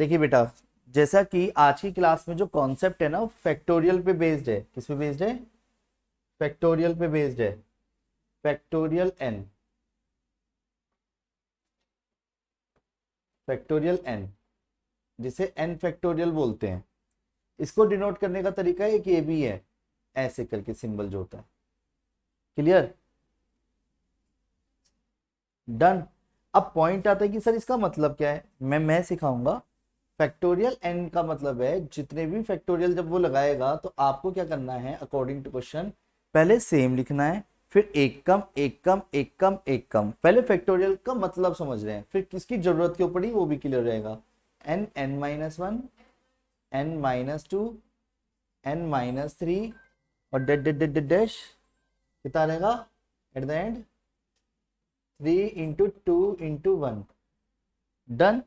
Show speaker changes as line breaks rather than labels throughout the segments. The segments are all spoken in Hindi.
देखिए बेटा, जैसा कि आज की क्लास में जो कॉन्सेप्ट है ना, फैक्टोरियल पे बेस्ड है। किस पे बेस्ड है? फैक्टोरियल पे बेस्ड है। फैक्टोरियल एन, फैक्टोरियल एन, जिसे एन फैक्टोरियल बोलते हैं। इसको डिनोट करने का तरीका एक ये भी है, ऐसे करके सिंबल जो होता है। क्लियर? डन। अब पॉइंट आता है कि सर इसका मतलब क्या है। मैं सिखाऊंगा। फैक्टोरियल एन का मतलब है जितने भी फैक्टोरियल जब वो लगाएगा तो आपको क्या करना है, अकॉर्डिंग टू क्वेश्चन, पहले सेम लिखना है, फिर एक कम एक कम एक कम एक कम। पहले फैक्टोरियल का मतलब समझ रहे हैं, फिर किसकी जरूरत क्यों पड़ी वो भी क्लियर रहेगा। N, N minus one, N minus two, N minus three, और डेड डेड डेड डैश कितना रहेगा एट द एंड? 3 × 2 × 1। डन।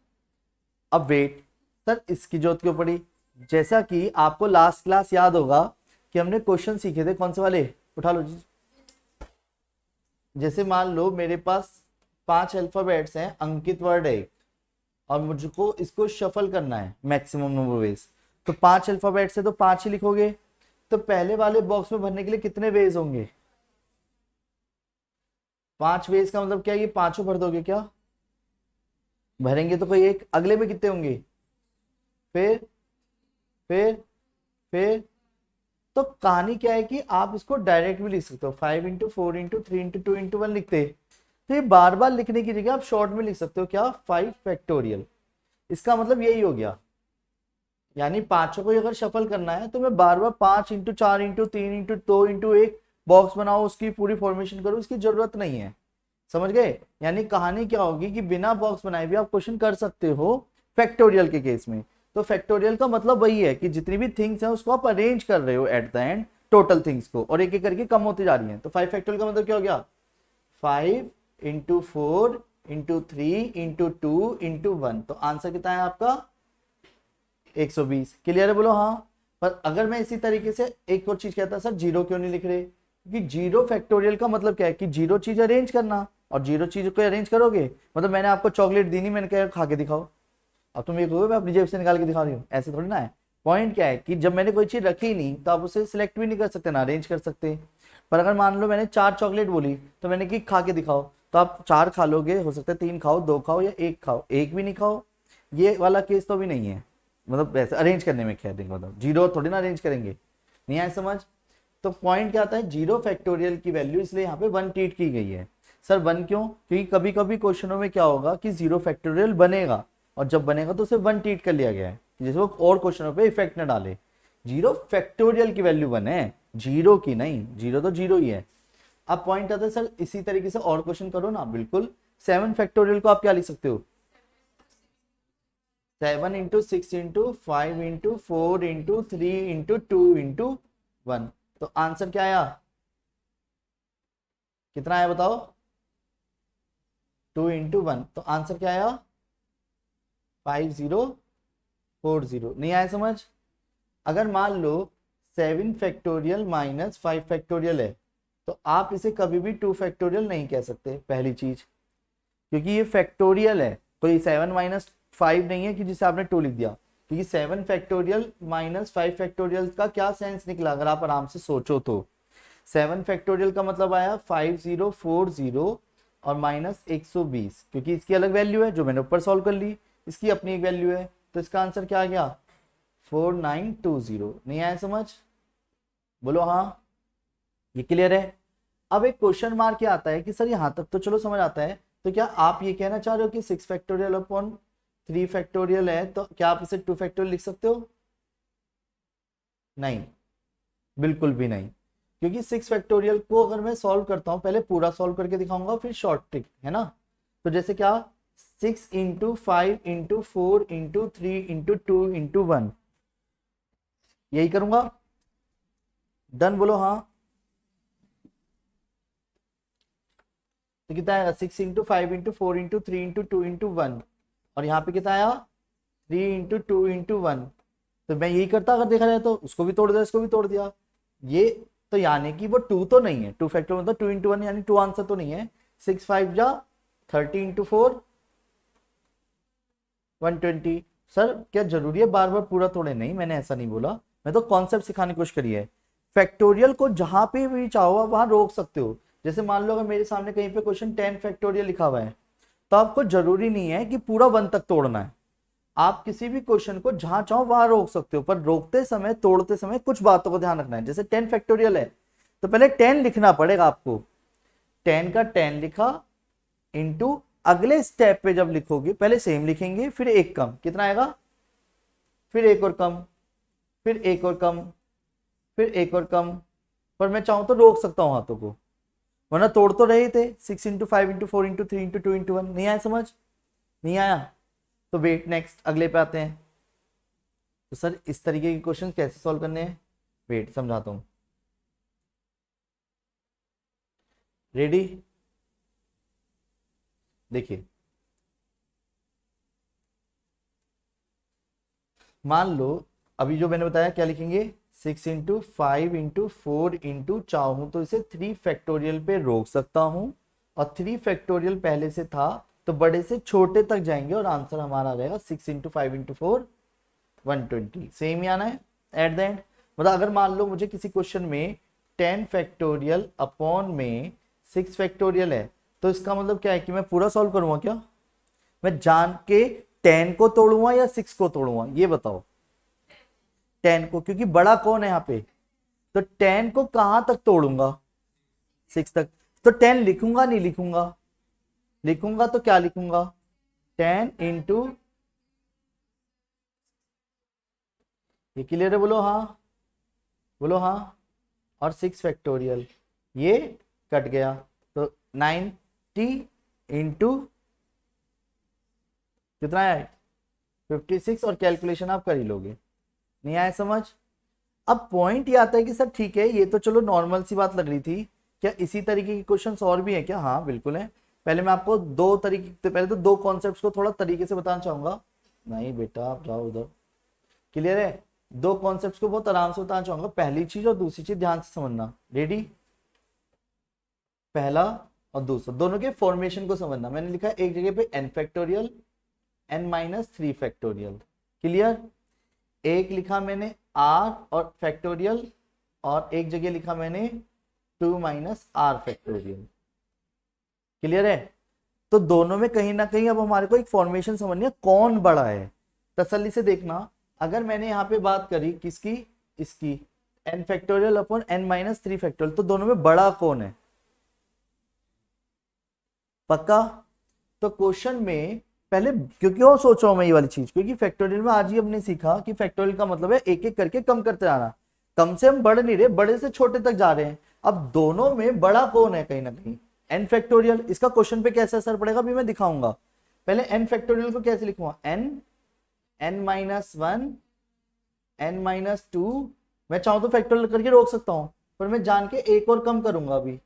अब वेट, सर इसकी जरूरत क्यों पड़ी? जैसा कि आपको लास्ट क्लास याद होगा कि हमने क्वेश्चन सीखे थे, कौन से वाले, उठा लो जी। जैसे मान लो मेरे पास 5 अल्फाबेट्स हैं, अंकित वर्ड है एक, और मुझको इसको शफल करना है मैक्सिमम नंबर वेज। तो 5 अल्फाबेट्स है तो 5 ही लिखोगे। तो पहले वाले बॉक्स में भरने के लिए कितने वेज होंगे? 5 वेज का मतलब क्या, ये पांचों भर दोगे क्या? भरेंगे तो कोई एक, अगले में कितने होंगे? फिर फिर फिर तो कहानी क्या है कि आप इसको डायरेक्ट भी लिख सकते हो, 5 × 4 × 3 × 2 × 1 लिखते। तो ये बार बार लिखने की जगह आप शॉर्ट में लिख सकते हो क्या, 5 फैक्टोरियल। इसका मतलब यही हो गया, यानी पांचों को अगर शफल करना है तो मैं बार बार 5 × 4 × 3 × 2 × 1 बॉक्स बनाओ, उसकी पूरी फॉर्मेशन करो, इसकी जरूरत नहीं है। समझ गए? यानी कहानी क्या होगी कि बिना बॉक्स बनाए भी आप क्वेश्चन कर सकते हो फैक्टोरियल के केस में। तो फैक्टोरियल का मतलब वही है कि जितनी भी थिंग्स हैं उसको आप अरेंज कर रहे हो eight the and, total things को, और एक एक करके कम होती जा रही हैं। तो 5 फैक्टोरियल का मतलब क्या हो गया? 5 × 4 × 3 × 2 × 1। तो आंसर कितना है आपका? 120। क्लियर है? बोलो हाँ। पर अगर मैं इसी तरीके से एक और चीज कहता, सर जीरो क्यों नहीं लिख रहे? क्योंकि जीरो फैक्टोरियल का मतलब क्या है कि जीरो चीज अरेंज करना, और जीरो चीज को अरेंज करोगे मतलब मैंने आपको चॉकलेट दी नहीं, मैंने कहा खा के दिखाओ। अब तुम ये कहोगे मैं अपनी जेब से निकाल के दिखा रही हूँ, ऐसे थोड़ी ना है। पॉइंट क्या है कि जब मैंने कोई चीज रखी नहीं तो आप उसे सिलेक्ट भी नहीं कर सकते ना अरेंज कर सकते। पर अगर मान लो मैंने 4 चॉकलेट बोली तो मैंने कि खा के दिखाओ, तो आप 4 खा लोगे, हो सकता है 3 खाओ, 2 खाओ, या 1 खाओ, एक भी नहीं खाओ। ये वाला केस तो भी नहीं है। मतलब वैसे अरेंज करने में कह देंगे, मतलब जीरो थोड़ी ना अरेंज करेंगे। नहीं आए समझ? तो पॉइंट क्या आता है, जीरो फैक्टोरियल की वैल्यू इसलिए यहाँ पे 1 ट्रीट की गई है। सर 1 क्यों? क्योंकि कभी कभी क्वेश्चनों में क्या होगा कि जीरो फैक्टोरियल बनेगा, और जब बनेगा तो उसे 1 ट्रीट कर लिया गया है, जैसे वो और क्वेश्चनों पे इफेक्ट न डाले। जीरो फैक्टोरियल की वैल्यू 1 है, जीरो की नहीं। जीरो तो जीरो ही है। अब पॉइंट आता है सर इसी तरीके से और क्वेश्चन करो ना, बिल्कुल। 7 फैक्टोरियल को आप क्या लिख सकते हो? 7 × 6 × 5 × 4 × 3 × 2 × 1। तो आंसर क्या आया? कितना आया बताओ? 2 × 1। तो आंसर क्या आया? 5040। नहीं आया समझ? अगर मान लो 7 फैक्टोरियल माइनस 5 फैक्टोरियल है तो आप इसे कभी भी 2 फैक्टोरियल नहीं कह सकते, पहली चीज, क्योंकि ये फैक्टोरियल है। कोई 7 - 5 नहीं है कि जिसे आपने 2 लिख दिया, क्योंकि 7 फैक्टोरियल माइनस 5 फैक्टोरियल का क्या सेंस निकला अगर आप आराम से सोचो तो। 7 फैक्टोरियल का मतलब आया 5040 और माइनस 120, क्योंकि इसकी अलग वैल्यू है जो मैंने ऊपर सॉल्व कर ली, इसकी अपनी एक वैल्यू है। तो इसका आंसर क्या आ गया? 4920। नहीं आया समझ? बोलो हाँ। ये क्लियर है? अब एक क्वेश्चन मार्क क्या आता है कि सर यहां तक तो चलो समझ आता है, तो क्या आप ये कहना चाह रहे हो कि 6 फैक्टोरियल अपॉन 3 फैक्टोरियल है तो क्या आप इसे 2 फैक्टोरियल लिख सकते हो? नहीं, बिल्कुल भी नहीं। क्योंकि 6 फैक्टोरियल को अगर मैं सॉल्व करता हूं, पहले पूरा सॉल्व करके दिखाऊंगा फिर शॉर्ट ट्रिक, है ना? तो जैसे क्या, 6 × 5 × 4 × 3 × 2 × 1, यही करूंगा। डन बोलो हाँ। तो कितना आएगा? 6 × 5 × 4 × 3 × 2 × 1, और यहाँ पे कितना आया? 3 × 2 × 1। तो मैं यही करता अगर देखा जाए तो, उसको भी तोड़ दिया, इसको भी तोड़ दिया। ये तो यानी कि वो 2 तो नहीं है, 2 फैक्टर मतलब 2 × 1 यानी 2 आंसर तो नहीं है। 6 5 जा 30 × 4 120, सर क्या जरूरी है बार बार पूरा तोड़े? नहीं, मैंने ऐसा नहीं बोला, मैं तो कॉन्सेप्ट सिखाने की कोशिश करी है। फैक्टोरियल को जहां पे भी चाहो आप वहां रोक सकते हो। जैसे मान लो अगर मेरे सामने कहीं पे क्वेश्चन 10 फैक्टोरियल लिखा हुआ है, तो आपको जरूरी नहीं है कि पूरा 1 तक तोड़ना है। आप किसी भी क्वेश्चन को जहां चाहो वहां रोक सकते हो, पर रोकते समय तोड़ते समय कुछ बातों को ध्यान रखना है। जैसे 10 फैक्टोरियल है तो पहले 10 लिखना पड़ेगा आपको, 10 का 10 लिखा इंटू अगले स्टेप पे जब लिखोगे पहले सेम लिखेंगे, फिर एक कम, कितना आएगा, फिर एक और कम, फिर एक और कम, फिर एक और कम। पर मैं चाहूं तो रोक सकता हूं हाथों को, वरना तोड़ तो रहे थे। 6 into 5 into 4 into 3 into 2 into 1। नहीं आया समझ? नहीं आया तो वेट, नेक्स्ट अगले पे आते हैं। तो सर इस तरीके के क्वेश्चन कैसे सॉल्व करने हैं, वेट समझाता हूं। रेडी? देखिए, मान लो अभी जो मैंने बताया क्या लिखेंगे, 6 इंटू 5 इंटू 4 इंटू, चाहूं तो इसे 3 फैक्टोरियल पे रोक सकता हूं, और 3 फैक्टोरियल पहले से था तो बड़े से छोटे तक जाएंगे और आंसर हमारा रहेगा 6 इंटू 5 इंटू 4 120। सेम ही आना है एट द एंड। मतलब अगर मान लो मुझे किसी क्वेश्चन में 10 फैक्टोरियल अपॉन में 6 फैक्टोरियल है, तो इसका मतलब क्या है कि मैं पूरा सॉल्व करूंगा क्या? मैं जान के 10 को तोड़ूंगा या 6 को तोड़ूंगा, ये बताओ। 10 को, क्योंकि बड़ा कौन है यहाँ पे, तो 10 को कहां तक तोड़ूंगा, 6 तक। तो 10 लिखूंगा नहीं लिखूंगा, लिखूंगा तो क्या लिखूंगा, 10 इंटू, ये क्लियर है? बोलो हाँ, बोलो हाँ। और 6 फैक्टोरियल, ये कट गया तो 90 इंटू कितना है, 56, और कैलकुलेशन आप कर ही लोगे। नहीं आया समझ? अब पॉइंट ये आता है कि सर ठीक है, ये तो चलो नॉर्मल सी बात लग रही थी, क्या इसी तरीके के क्वेश्चंस और भी है क्या? हाँ बिल्कुल है। पहले मैं आपको दो तरीके, तो पहले तो दो कॉन्सेप्ट्स को थोड़ा तरीके से बताना चाहूंगा। नहीं बेटा आप जाओ उधर, क्लियर है? दो कॉन्सेप्ट्स को बहुत आराम से बताना चाहूंगा, पहली चीज और दूसरी चीज ध्यान से समझना। रेडी? पहला और दूसरा दोनों के फॉर्मेशन को समझना। मैंने लिखा है एक जगह पे n factorial, n minus 3 factorial, clear? एक लिखा मैंने r और फैक्टोरियल, और एक जगह लिखा मैंने 2 माइनस r फैक्टोरियल, क्लियर है? तो दोनों में कहीं ना कहीं अब हमारे को एक फॉर्मेशन समझनी है, कौन बड़ा है। तसल्ली से देखना, अगर मैंने यहाँ पे बात करी किसकी, इसकी, n factorial upon n minus 3 factorial, तो दोनों में बड़ा कौन है? पक्का? तो क्वेश्चन में पहले क्यों क्यों सोच रहा हूं मैं ये वाली चीज, क्योंकि फैक्टोरियल में आज ही हमने सीखा कि फैक्टोरियल का मतलब है एक एक करके कम करते जाना। कम से हम बढ़ नहीं रहे, बड़े से छोटे तक जा रहे हैं। अब दोनों में बड़ा कौन है, कहीं ना कहीं n फैक्टोरियल। इसका क्वेश्चन पे कैसे असर पड़ेगा अभी मैं दिखाऊंगा। पहले n फैक्टोरियल को कैसे लिखूंगा, n, n minus 1, n minus 2। मैं चाहूं तो फैक्टोरियल करके रोक सकता हूं, पर मैं जान के एक और कम करूंगा अभी,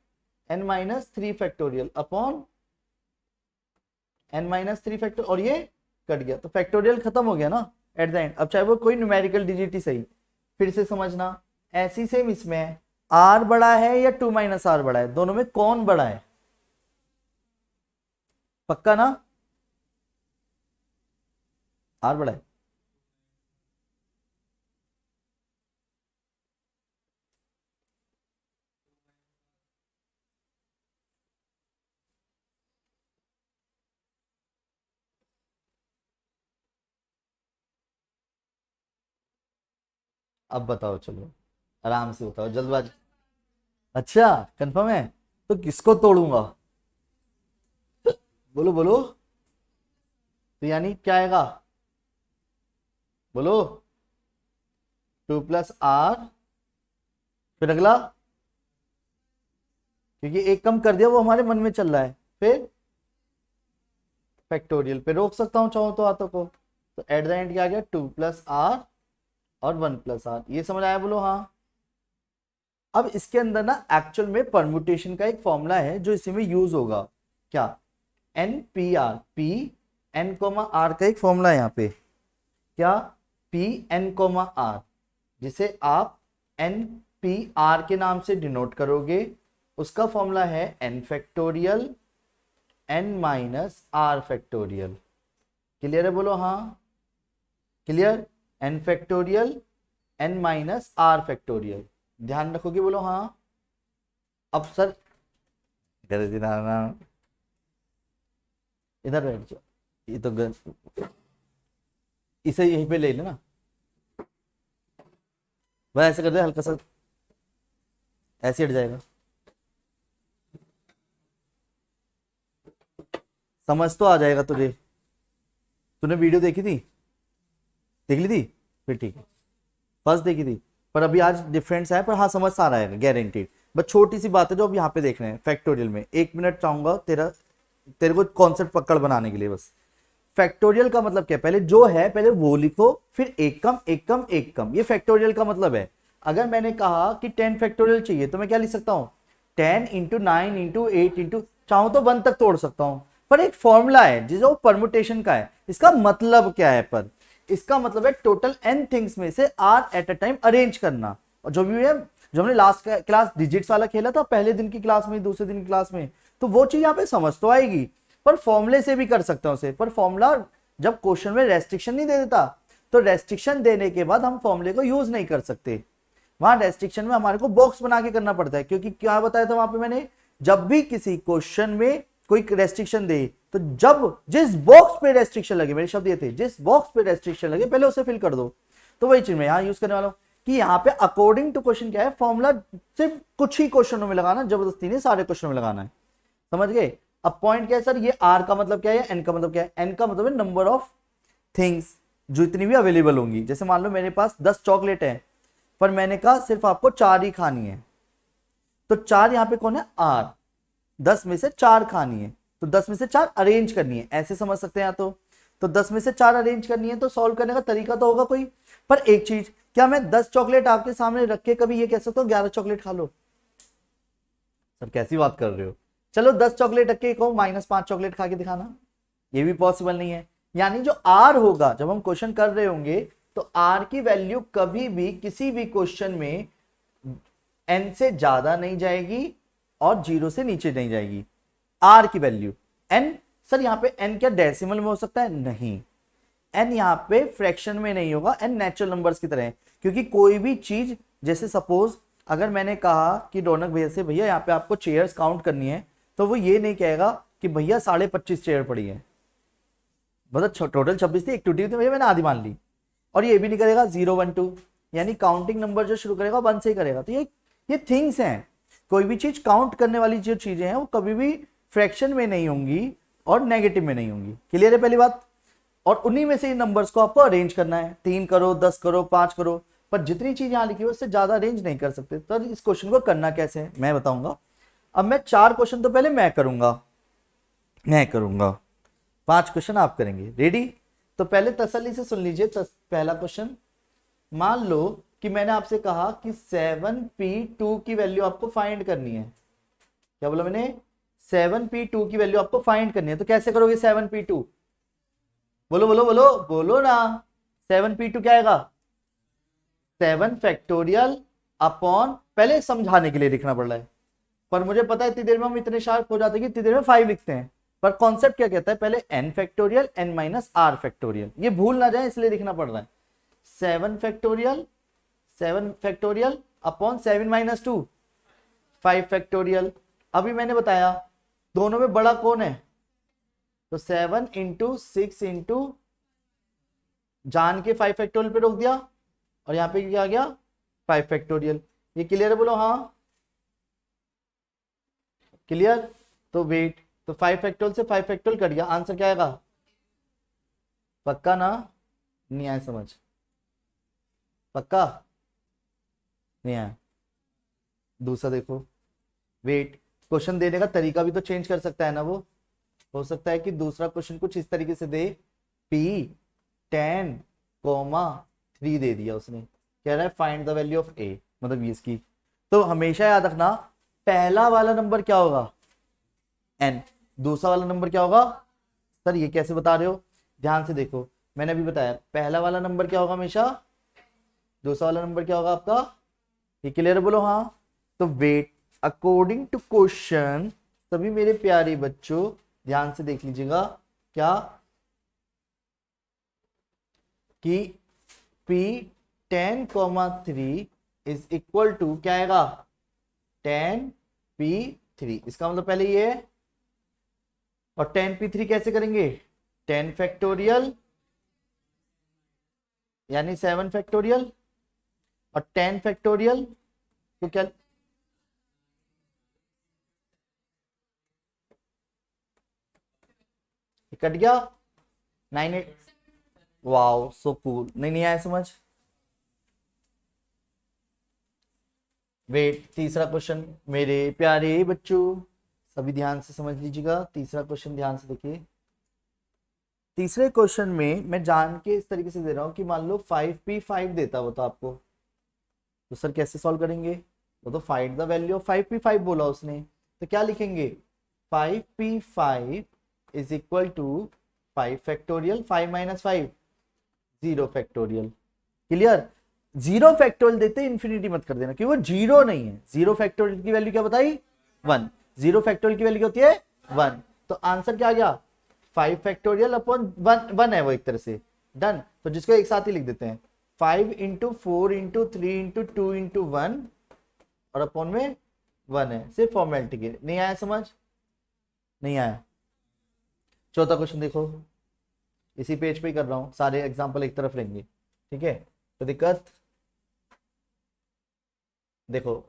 n minus 3 factorial upon n minus 3 factor, और ये कट गया तो फैक्टोरियल खत्म हो गया ना एट द एंड। अब चाहे वो कोई न्यूमेरिकल डिजिट ही सही, फिर से समझना। ऐसी सेम इसमें है, r बड़ा है या 2 माइनस r बड़ा है, दोनों में कौन बड़ा है? पक्का ना, r बड़ा है। अब बताओ, चलो आराम से बताओ, जल्दबाजी। अच्छा कंफर्म है? तो किसको तोड़ूंगा, बोलो बोलो। तो यानी क्या आएगा, बोलो, 2 प्लस r, फिर अगला, क्योंकि एक कम कर दिया वो हमारे मन में चल रहा है, फिर फैक्टोरियल पे रोक सकता हूं चाहो तो हाथों को। तो एट द एंड क्या आ गया, 2 प्लस r और 1 प्लस r। ये समझ आया? बोलो हाँ। अब इसके अंदर ना एक्चुअल में परम्यूटेशन का एक फॉर्मूला है जो इसी में यूज होगा। क्या? N P R, P N comma R का एक फॉर्मूला है यहाँ पे। क्या? पी एन कोमा आर, जिसे आप एन पी आर के नाम से डिनोट करोगे। उसका फॉर्मूला है N factorial N minus R factorial. Clear है? बोलो हाँ। Clear, n factorial n minus r factorial, ध्यान रखोगे, बोलो हाँ। अब सर इधर बैठ जाओ, ये तो इसे यहीं पे ले लेना, वह ऐसे कर दे हल्का सा, ऐसे हट जाएगा। समझ तो आ जाएगा तुझे, तूने वीडियो देखी थी, देख ली थी, फिर ठीक है, फर्स्ट देखी थी, पर अभी आज डिफरेंस है, पर हाँ समझ आ रहा है गारंटीड। बस छोटी सी बात है जो अब यहाँ पे देख रहे हैं फैक्टोरियल में, 1 मिनट चाहूंगा तेरे को कॉन्सेप्ट पकड़ बनाने के लिए बस। फैक्टोरियल का मतलब क्या है, पहले जो है पहले वो लिखो, फिर एक कम एक कम एक कम, ये फैक्टोरियल का मतलब है। अगर मैंने कहा कि 10 फैक्टोरियल चाहिए तो मैं क्या लिख सकता हूँ, 10 इंटू 9 इंटू 8 इंटू, चाहूं तो 1 तक तोड़ सकता हूं, पर एक फॉर्मूला है जो परमुटेशन का है। इसका मतलब क्या है, पर इसका मतलब है टोटल n थिंग्स में से r at a time arrange करना। और जो भी है, जो हमने लास्ट क्लास डिजिट्स वाला खेला था पहले दिन की क्लास में, दूसरे दिन की क्लास में, तो वो चीज यहाँ पे समझ तो आएगी, पर फॉर्मूले से भी कर सकता हूं उसे। पर फॉर्मूला जब क्वेश्चन में रेस्ट्रिक्शन नहीं दे देता, तो रेस्ट्रिक्शन देने के बाद हम फॉर्मूले को यूज नहीं कर सकते। वहां रेस्ट्रिक्शन में हमारे को बॉक्स बना के करना पड़ता है, क्योंकि क्या बताया था वहां पे मैंने, जब भी किसी क्वेश्चन में कोई रेस्ट्रिक्शन दे, तो जब जिस बॉक्स पे रेस्ट्रिक्शन लगे, मेरे शब्द ये थे, जिस बॉक्स पे रेस्ट्रिक्शन लगे पहले उसे फिल कर दो। तो वही चीज मैं यहाँ यूज करने वाला हूँ कि यहाँ पे अकॉर्डिंग टू क्वेश्चन क्या है, फॉर्मूला सिर्फ कुछ ही क्वेश्चनों में लगाना, जबरदस्ती नहीं सारे क्वेश्चनों में लगाना है, समझ गए। अब पॉइंट क्या है सर, ये आर का मतलब क्या है, एन का मतलब क्या है, एन का मतलब है नंबर ऑफ थिंग्स जो इतनी भी अवेलेबल होंगी। जैसे मान लो मेरे पास 10 चॉकलेट है, पर मैंने कहा सिर्फ आपको 4 ही खानी है, तो 4 यहाँ पे कौन है, आर, 10 में से 4 खानी है, तो 10 में से 4 अरेंज करनी है, ऐसे समझ सकते हैं। तो 10 में से 4 अरेंज करनी है, तो सॉल्व करने का तरीका तो होगा कोई। पर एक चीज, क्या मैं 10 चॉकलेट आपके सामने रख के कभी ये कह सकता हूँ 11 चॉकलेट खा लो? सर कैसी बात कर रहे हो, चलो 10 चॉकलेट रख के कहो -5 चॉकलेट खा के दिखाना, ये भी पॉसिबल नहीं है। यानी जो आर होगा जब हम क्वेश्चन कर रहे होंगे, तो आर की वैल्यू कभी भी किसी भी क्वेश्चन में n से ज्यादा नहीं जाएगी और 0 से नीचे नहीं जाएगी। आर की वैल्यू n, सर यहाँ पे n क्या डेसिमल में हो सकता है? नहीं, n यहाँ पे फ्रैक्शन में नहीं होगा, n नेचुरल नंबर्स की तरह है। क्योंकि कोई भी चीज, जैसे सपोज अगर मैंने कहा कि रौनक भैया से, भैया यहाँ पे आपको चेयर्स काउंट करनी है, तो वो ये नहीं कहेगा कि भैया 25.5 चेयर पड़ी है, मतलब टोटल 26 थी, एक टूटी हुई थी, भैया मैंने आधी मान ली। और ये भी नहीं करेगा 0 1 2, यानी काउंटिंग नंबर जो शुरू करेगा 1 से ही करेगा। तो ये थिंग्स हैं, कोई भी चीज काउंट करने वाली जो चीजें हैं वो कभी भी फ्रैक्शन में नहीं होंगी और नेगेटिव में नहीं होंगी। क्लियर है पहली बात? और उन्हीं में से इन नंबर्स को आपको अरेंज करना है, 3 करो, 10 करो, 5 करो, पर जितनी चीज यहाँ लिखी है उससे ज्यादा अरेंज नहीं कर सकते। तो इस क्वेश्चन को करना कैसे है मैं बताऊंगा। अब मैं 4 क्वेश्चन तो पहले मैं करूंगा, 5 क्वेश्चन आप करेंगे, रेडी? तो पहले तसल्ली से सुन लीजिए। पहला क्वेश्चन, मान लो कि मैंने आपसे कहा कि 7p2 की वैल्यू आपको फाइंड करनी है। क्या बोला मैंने? 7p2 की वैल्यू आपको फाइंड करनी है। तो कैसे करोगे 7p2? बोलो बोलो बोलो बोलो ना, 7p2 क्या आएगा? 7 फैक्टोरियल अपॉन, पहले समझाने के लिए लिखना पड़ रहा है, पर मुझे पता है इतनी देर में हम इतने शार्प हो जाते हैं कि इतनी देर में 5 लिखते हैं। पर कॉन्सेप्ट क्या कहता है, पहले n factorial n minus r factorial, ये भूल ना जाए इसलिए लिखना पड़ रहा है। 7 फैक्टोरियल अपॉन 7 माइनस 2 5 फैक्टोरियल। अभी मैंने बताया दोनों में बड़ा कौन है, तो 7 इंटू 6 इंटू जान के 5 फैक्टोरियल पे रोक दिया, और यहाँ पे क्या आ गया 5 फैक्टोरियल। ये क्लियर है? बोलो हाँ क्लियर। तो वेट, तो 5 फैक्टोरियल से 5 फैक्टोरियल कट गया, आंसर क्या आएगा? पक्का ना? नहीं आया समझ? पक्का नहीं आया? दूसरा देखो, वेट, क्वेश्चन देने का तरीका भी तो चेंज कर सकता है ना वो। हो सकता है कि दूसरा क्वेश्चन कुछ इस तरीके से दे, p10, 3 दे दिया उसने, कह रहा है find the value of a, मतलब ये इसकी। तो हमेशा याद रखना पहला वाला नंबर क्या होगा, n, दूसरा वाला नंबर क्या होगा? सर ये कैसे बता रहे हो? ध्यान से देखो, मैंने अभी बताया पहला वाला नंबर क्या होगा हमेशा, दूसरा वाला नंबर क्या होगा आपका। ये क्लियर? बोलो हाँ। तो वेट, अकॉर्डिंग टू क्वेश्चन, सभी मेरे प्यारे बच्चों ध्यान से देख लीजिएगा, क्या कि P10,3 इज इक्वल टू क्या आएगा 10P3। इसका मतलब पहले ये है, और 10P3 कैसे करेंगे 10 फैक्टोरियल यानी 7 फैक्टोरियल, और 10 फैक्टोरियल तो क्या कट गया 98। Wow so cool. नहीं आया समझ। वेट, तीसरा क्वेश्चन मेरे प्यारे बच्चों सभी ध्यान से समझ लीजिएगा। तीसरा क्वेश्चन ध्यान से देखिए। तीसरे क्वेश्चन में मैं जान के इस तरीके से दे रहा हूं कि मान लो 5P5 देता वो तो आपको, तो सर कैसे सॉल्व करेंगे, वो तो find the value of 5P5 बोला उसने, तो क्या लिखेंगे 5P5 is equal to 5 factorial 5 minus 5 0 factorial. Clear. 0 factorial देते इन्फिनिटी मत कर देना क्योंकि वो 0 नहीं है। 0 फैक्टोरियल की वैल्यू क्या बताई 1, 0 फैक्टोरियल की वैल्यू होती है 1, तो आंसर क्या आ गया 5 फैक्टोरियल अपॉन 1 है वो एक तरह से। डन। तो जिसको एक साथ ही लिख देते हैं 5 इंटू 4 इंटू 3 इंटू 2 इंटू 1 और अपॉन में 1 है, सिर्फ फॉर्मेलिटी के। नहीं आया समझ, नहीं आया। चौथा क्वेश्चन देखो, इसी पेज पे ही कर रहा हूं, सारे एग्जांपल एक तरफ लेंगे, ठीक है। तो दिक्कत देखो,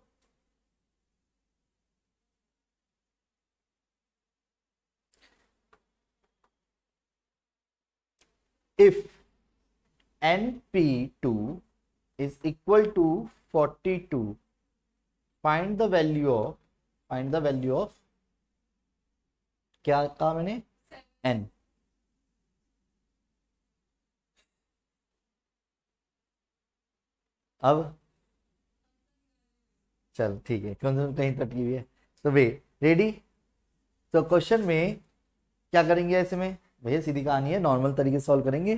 if NP2 is equal to 42, find the value of क्या कहा मैंने n। अब चल ठीक है, कहीं तटकी हुई है तो वे रेडी। तो क्वेश्चन में क्या करेंगे ऐसे में भैया, सीधी कहानी है, नॉर्मल तरीके से सॉल्व करेंगे।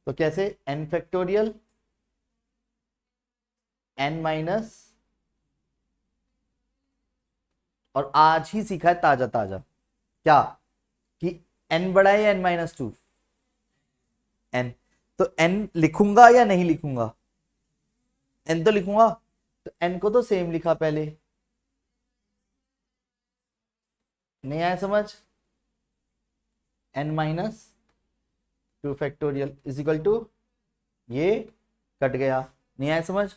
तो कैसे n फैक्टोरियल n माइनस, और आज ही सीखा है ताजा ताजा क्या कि n बड़ा है या n माइनस 2 n, तो n लिखूंगा या नहीं लिखूंगा, n तो लिखूंगा, तो n को तो सेम लिखा पहले। नहीं आया समझ, n minus 2 factorial is equal to ये कट गया। नहीं आया समझ,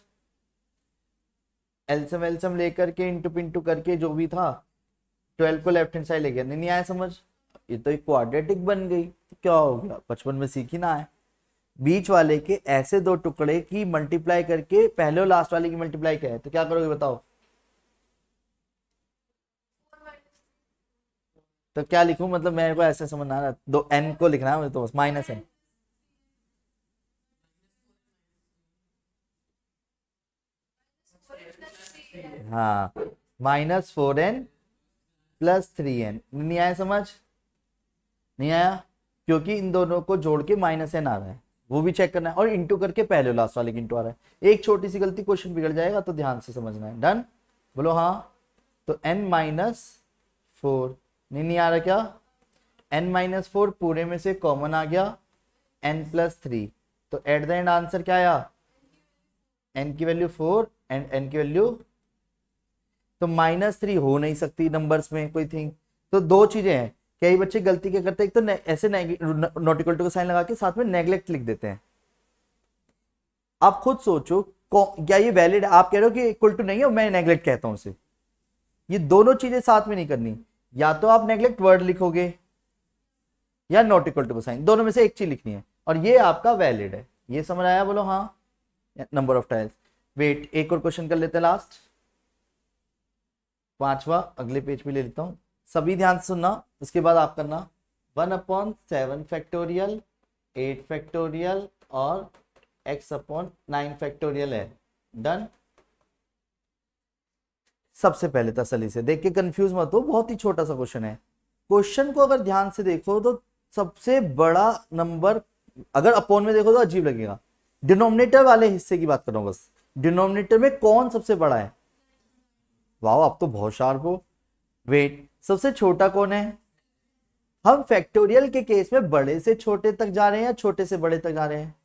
एलसीएम एलसीएम लेकर के इंटू पिंटू करके जो भी था 12 को लेफ्ट हैंड साइड ले गया। नहीं आया समझ, ये तो एक क्वाड्रेटिक बन गई, तो क्या हो गया बचपन में सीखी ना है, बीच वाले के ऐसे दो टुकड़े की मल्टीप्लाई करके पहले और लास्ट वाले की मल्टीप्लाई क्या है, तो क्या करोगे बताओ। तो क्या लिखूं, मतलब मेरे को ऐसे समझ आ रहा है, दो n को लिखना है मुझे तो बस माइनस n। हाँ -4n + 3n। नहीं आया समझ, नहीं आया, क्योंकि इन दोनों को जोड़ के -n आ रहा है, वो भी चेक करना है, और इंटू करके पहले लास्ट वाले की इंटू आ रहा है। एक छोटी सी गलती क्वेश्चन बिगड़ जाएगा, तो ध्यान से समझना है। डन, बोलो हाँ। तो n-4 नहीं आ रहा क्या, n-4 पूरे में से कॉमन आ गया n + 3, तो एट द एंड आंसर क्या आया, n की वैल्यू 4 एंड n की वैल्यू, तो -3 हो नहीं सकती नंबर्स में कोई थिंग। तो दो चीजें हैं, कई बच्चे गलती क्या करते हैं, एक तो ऐसे नॉट इक्वल टू का साइन लगा के साथ में नेग्लेक्ट लिख देते हैं। आप खुद सोचो क्या ये वैलिड, आप कह रहे हो कि इक्वल टू नहीं है, मैं नेग्लेक्ट कहता हूं उसे, ये दोनों चीजें साथ में नहीं करनी, या तो आप नेग्लेक्ट वर्ड लिखोगे या नॉट इक्वल टू का साइन, दोनों में से एक चीज लिखनी है, और ये आपका वैलिड है। ये समझ आया, बोलो हाँ। Number of times. वेट, एक और क्वेश्चन कर लेते हैं लास्ट, पांचवा, अगले पेज पे ले लेता हूं, सभी ध्यान से सुनना, उसके बाद आप करना। 1/7 फैक्टोरियल 8 फैक्टोरियल और x/9 फैक्टोरियल है। डन। सबसे पहले तसल्ली से देख के कंफ्यूज मत हो, बहुत ही छोटा सा क्वेश्चन है। क्वेश्चन को अगर ध्यान से देखो तो सबसे बड़ा नंबर, अगर अपोन में देखो तो अजीब लगेगा, डिनोमिनेटर वाले हिस्से की बात कर रहा हूं बस, डिनोमिनेटर में कौन सबसे बड़ा है। वाह, आप तो बहुत शार्प हो। वेट, सबसे छोटा कौन है, हम फैक्टोरियल के केस में बड़े से छोटे तक जा रहे हैं या छोटे से बड़े तक जा रहे हैं,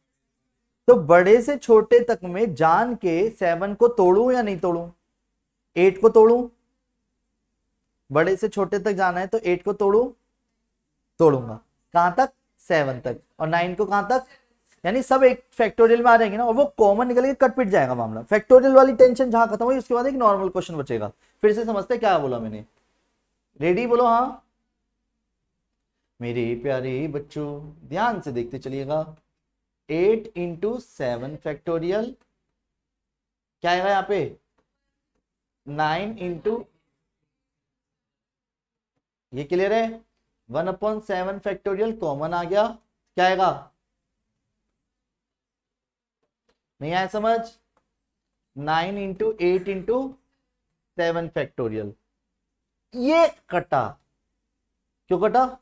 तो बड़े से छोटे तक में जान के 7 को तोड़ूं या नहीं तोड़ूं? 8 को तोड़ूं? बड़े से छोटे तक जाना है तो 8 को तोड़ूं? तोड़ूंगा। कहां तक? 7 तक। और 9 को कहां तक? यानी सब एक फैक्टोरियल में आ जाएंगे ना, और वो कॉमन निकल के कट पिट जाएगा मामला। फैक्टोरियल वाली टेंशन जहां खत्म हुई उसके बाद एक नॉर्मल क्वेश्चन बचेगा। फिर से समझते क्या बोला मैंने। रेडी? बोलो हाँ। मेरे प्यारे बच्चों ध्यान से देखते चलिएगा। 8 इंटू 7 फैक्टोरियल क्या आएगा यहाँ पे? 9 इंटू, ये क्लियर है? 1/7 फैक्टोरियल कॉमन आ गया, क्या आएगा? नहीं आया समझ? 9 इंटू 8 इंटू 7 फैक्टोरियल। ये कटा, क्यों कटा?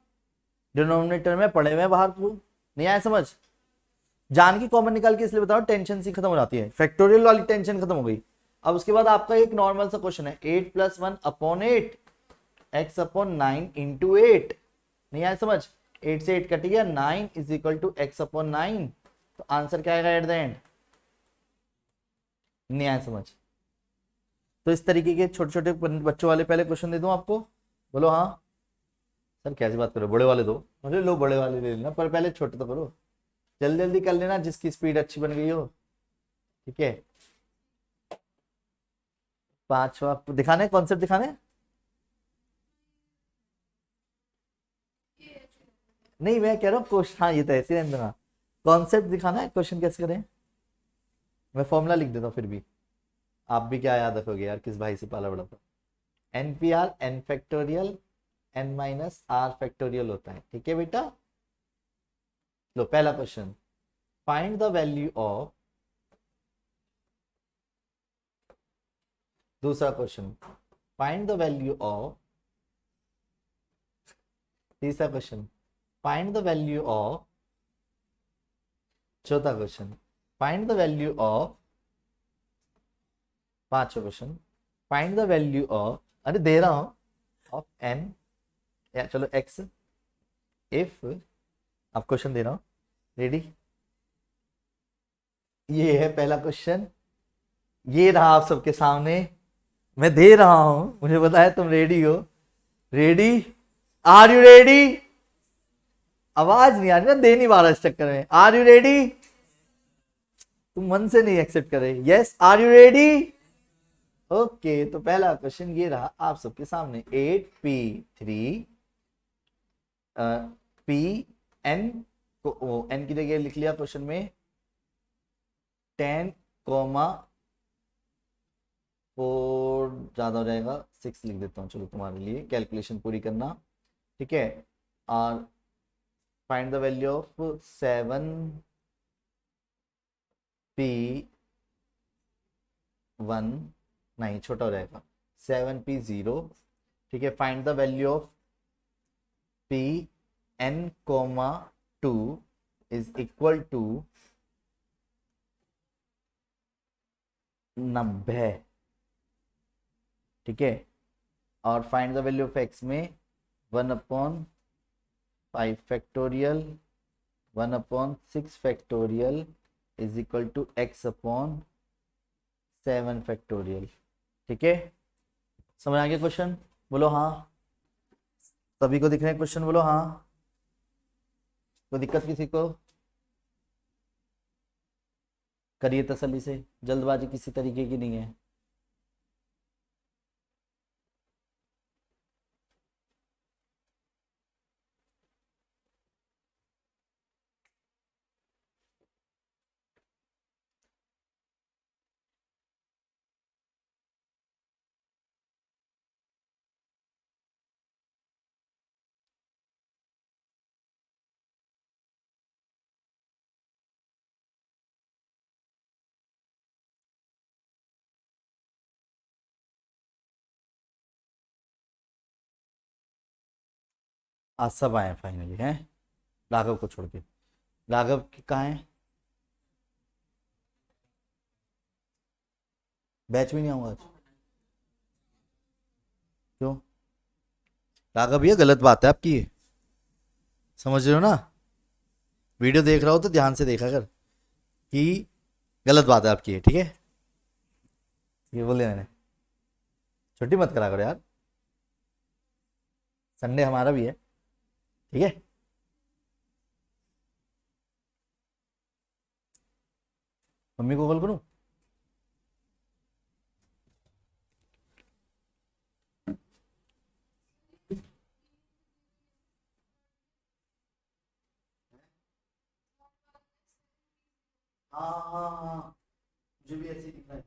डिनोमिनेटर में पड़े हुए बाहर को। नहीं आया समझ? जान की कॉमन निकाल के इसलिए बताओ, टेंशन सी खत्म हो जाती है, फैक्टोरियल वाली टेंशन खत्म हो गई। अब उसके बाद आपका एक नॉर्मल सा क्वेश्चन है, 8 + 1/8 x अपॉन 9 इंटू 8। नहीं आया समझ? 8 से 8 कट गया, 9 = x अपॉन 9। तो आंसर क्या आएगा एट द एंड? नहीं आया समझ? तो इस तरीके के छोटे छोटे बच्चों वाले पहले क्वेश्चन दे दूं आपको? बोलो हाँ। सर कैसी बात करो, बड़े वाले दो? अरे लो बड़े वाले ले लेना, पर पहले छोटे तो करो, जल्दी जल्दी कर लेना जिसकी स्पीड अच्छी बन गई हो। ठीक है, 5वां दिखाने, कॉन्सेप्ट दिखाने? नहीं मैं कह रहा हूँ क्वेश्चन, हाँ ये तो ऐसे रहने देना, कॉन्सेप्ट दिखाना है, क्वेश्चन कैसे करें। मैं फॉर्मूला लिख देता हूँ, फिर भी आप भी क्या याद रखोगे यार, किस भाई से पाला बड़ा था। NPR n factorial n minus r factorial होता है। ठीक है बेटा? लो पहला question, find the value of. दूसरा question, find the value of. तीसरा question, find the value of. चौथा question, find the value of. पांचवा question, find the value of, अरे दे रहा हूं, ऑफ n, या चलो x इफ, अब क्वेश्चन दे रहा हूं, रेडी? ये है पहला क्वेश्चन, ये रहा आप सबके सामने, मैं दे रहा हूं, मुझे पता है तुम रेडी हो। रेडी? Are you ready? आवाज नहीं आ रही ना, दे नहीं पा रहा इस चक्कर में। Are you ready? तुम मन से नहीं एक्सेप्ट कर रहे। Yes, are you ready? Okay, तो पहला क्वेश्चन ये रहा आप सबके सामने, 8p3 p n को n की जगह लिख लिया क्वेश्चन में 10, 4 ज्यादा हो जाएगा, 6 लिख देता हूँ चलो तुम्हारे लिए कैलकुलेशन पूरी करना। ठीक है, और find the value of 7p1, नहीं छोटा हो जाएगा, 7p0। ठीक है, find the value of pn, 2 is equal to 90। ठीक है, और find the value of x में 1/5 factorial, 1/6 factorial is equal to x/7 factorial. ठीक है, समझ आ गया क्वेश्चन? बोलो हाँ। सभी को दिख रहे हैं क्वेश्चन? बोलो हाँ। कोई दिक्कत किसी को? करिए तसल्ली से, जल्दबाजी किसी तरीके की नहीं है। आज सब आए फाइनली हैं, राघव को छोड़ के। राघव कहाँ है? बैच में नहीं आऊंगा आज। क्यों? राघव ये गलत बात है आपकी, समझ रहे हो ना? वीडियो देख रहा हो तो ध्यान से देखा कर, कि गलत बात है आपकी ये, ठीक है, ये बोल दिया मैंने। छुट्टी मत करा करो यार, संडे हमारा भी है, ठीक है। मम्मी को कॉल करूं? हाँ हाँ हाँ, मुझे भी ऐसे ही दिख रहा है।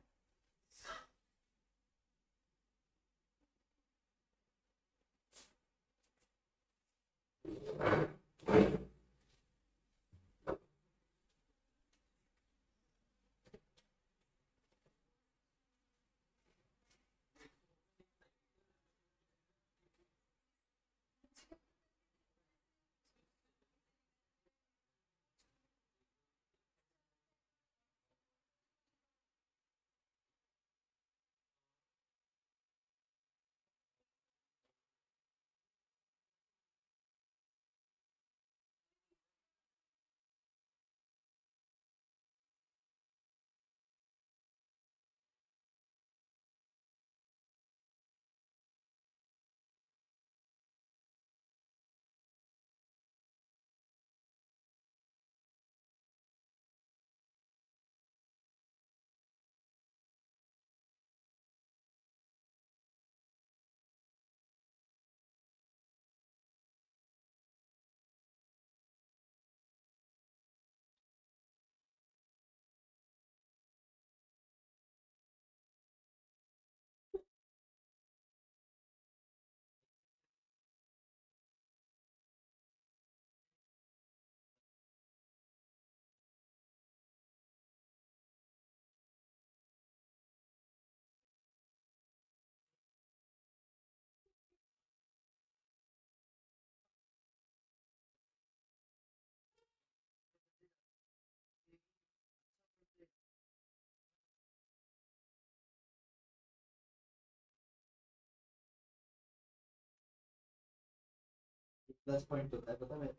प्लस पॉइंट होता है, पता है।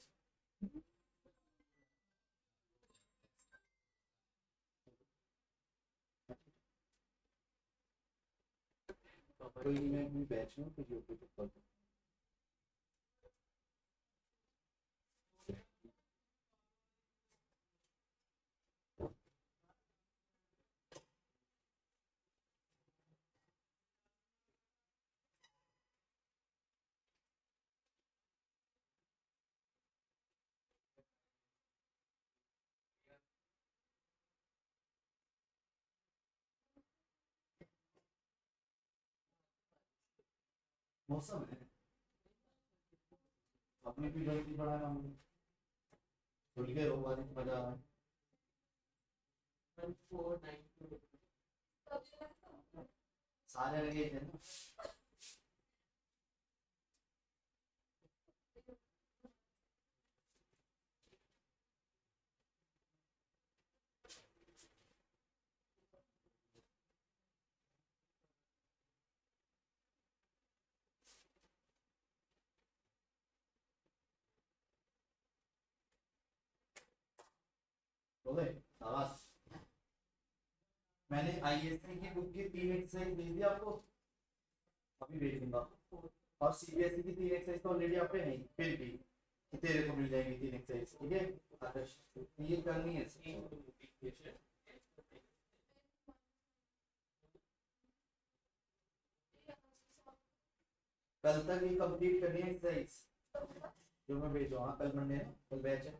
कोई मैं भी बैच में कुछ यूट्यूब पर मौसम है, अपनी भी गलती बड़ा ना हो, भूल के रो वाली मजा आ रहा है। सारे लगे थे ना। हो गए, शाबाश। मैंने आईएससी की बुक की 3 एक्सरसाइज भेज दी आपको, अभी भेज दूंगा। और सीबीएसई की 3 एक्सरसाइज तो ऑलरेडी आप पे नहीं, फिर भी तेरे को मिल जाएगी 3 एक्सरसाइज, ठीक है आदर्श, ये करनी है। कल तक ये कंप्लीट करनी है एक्सरसाइज जो मैं भेजो। हाँ कल मंडे है, कल बैच है।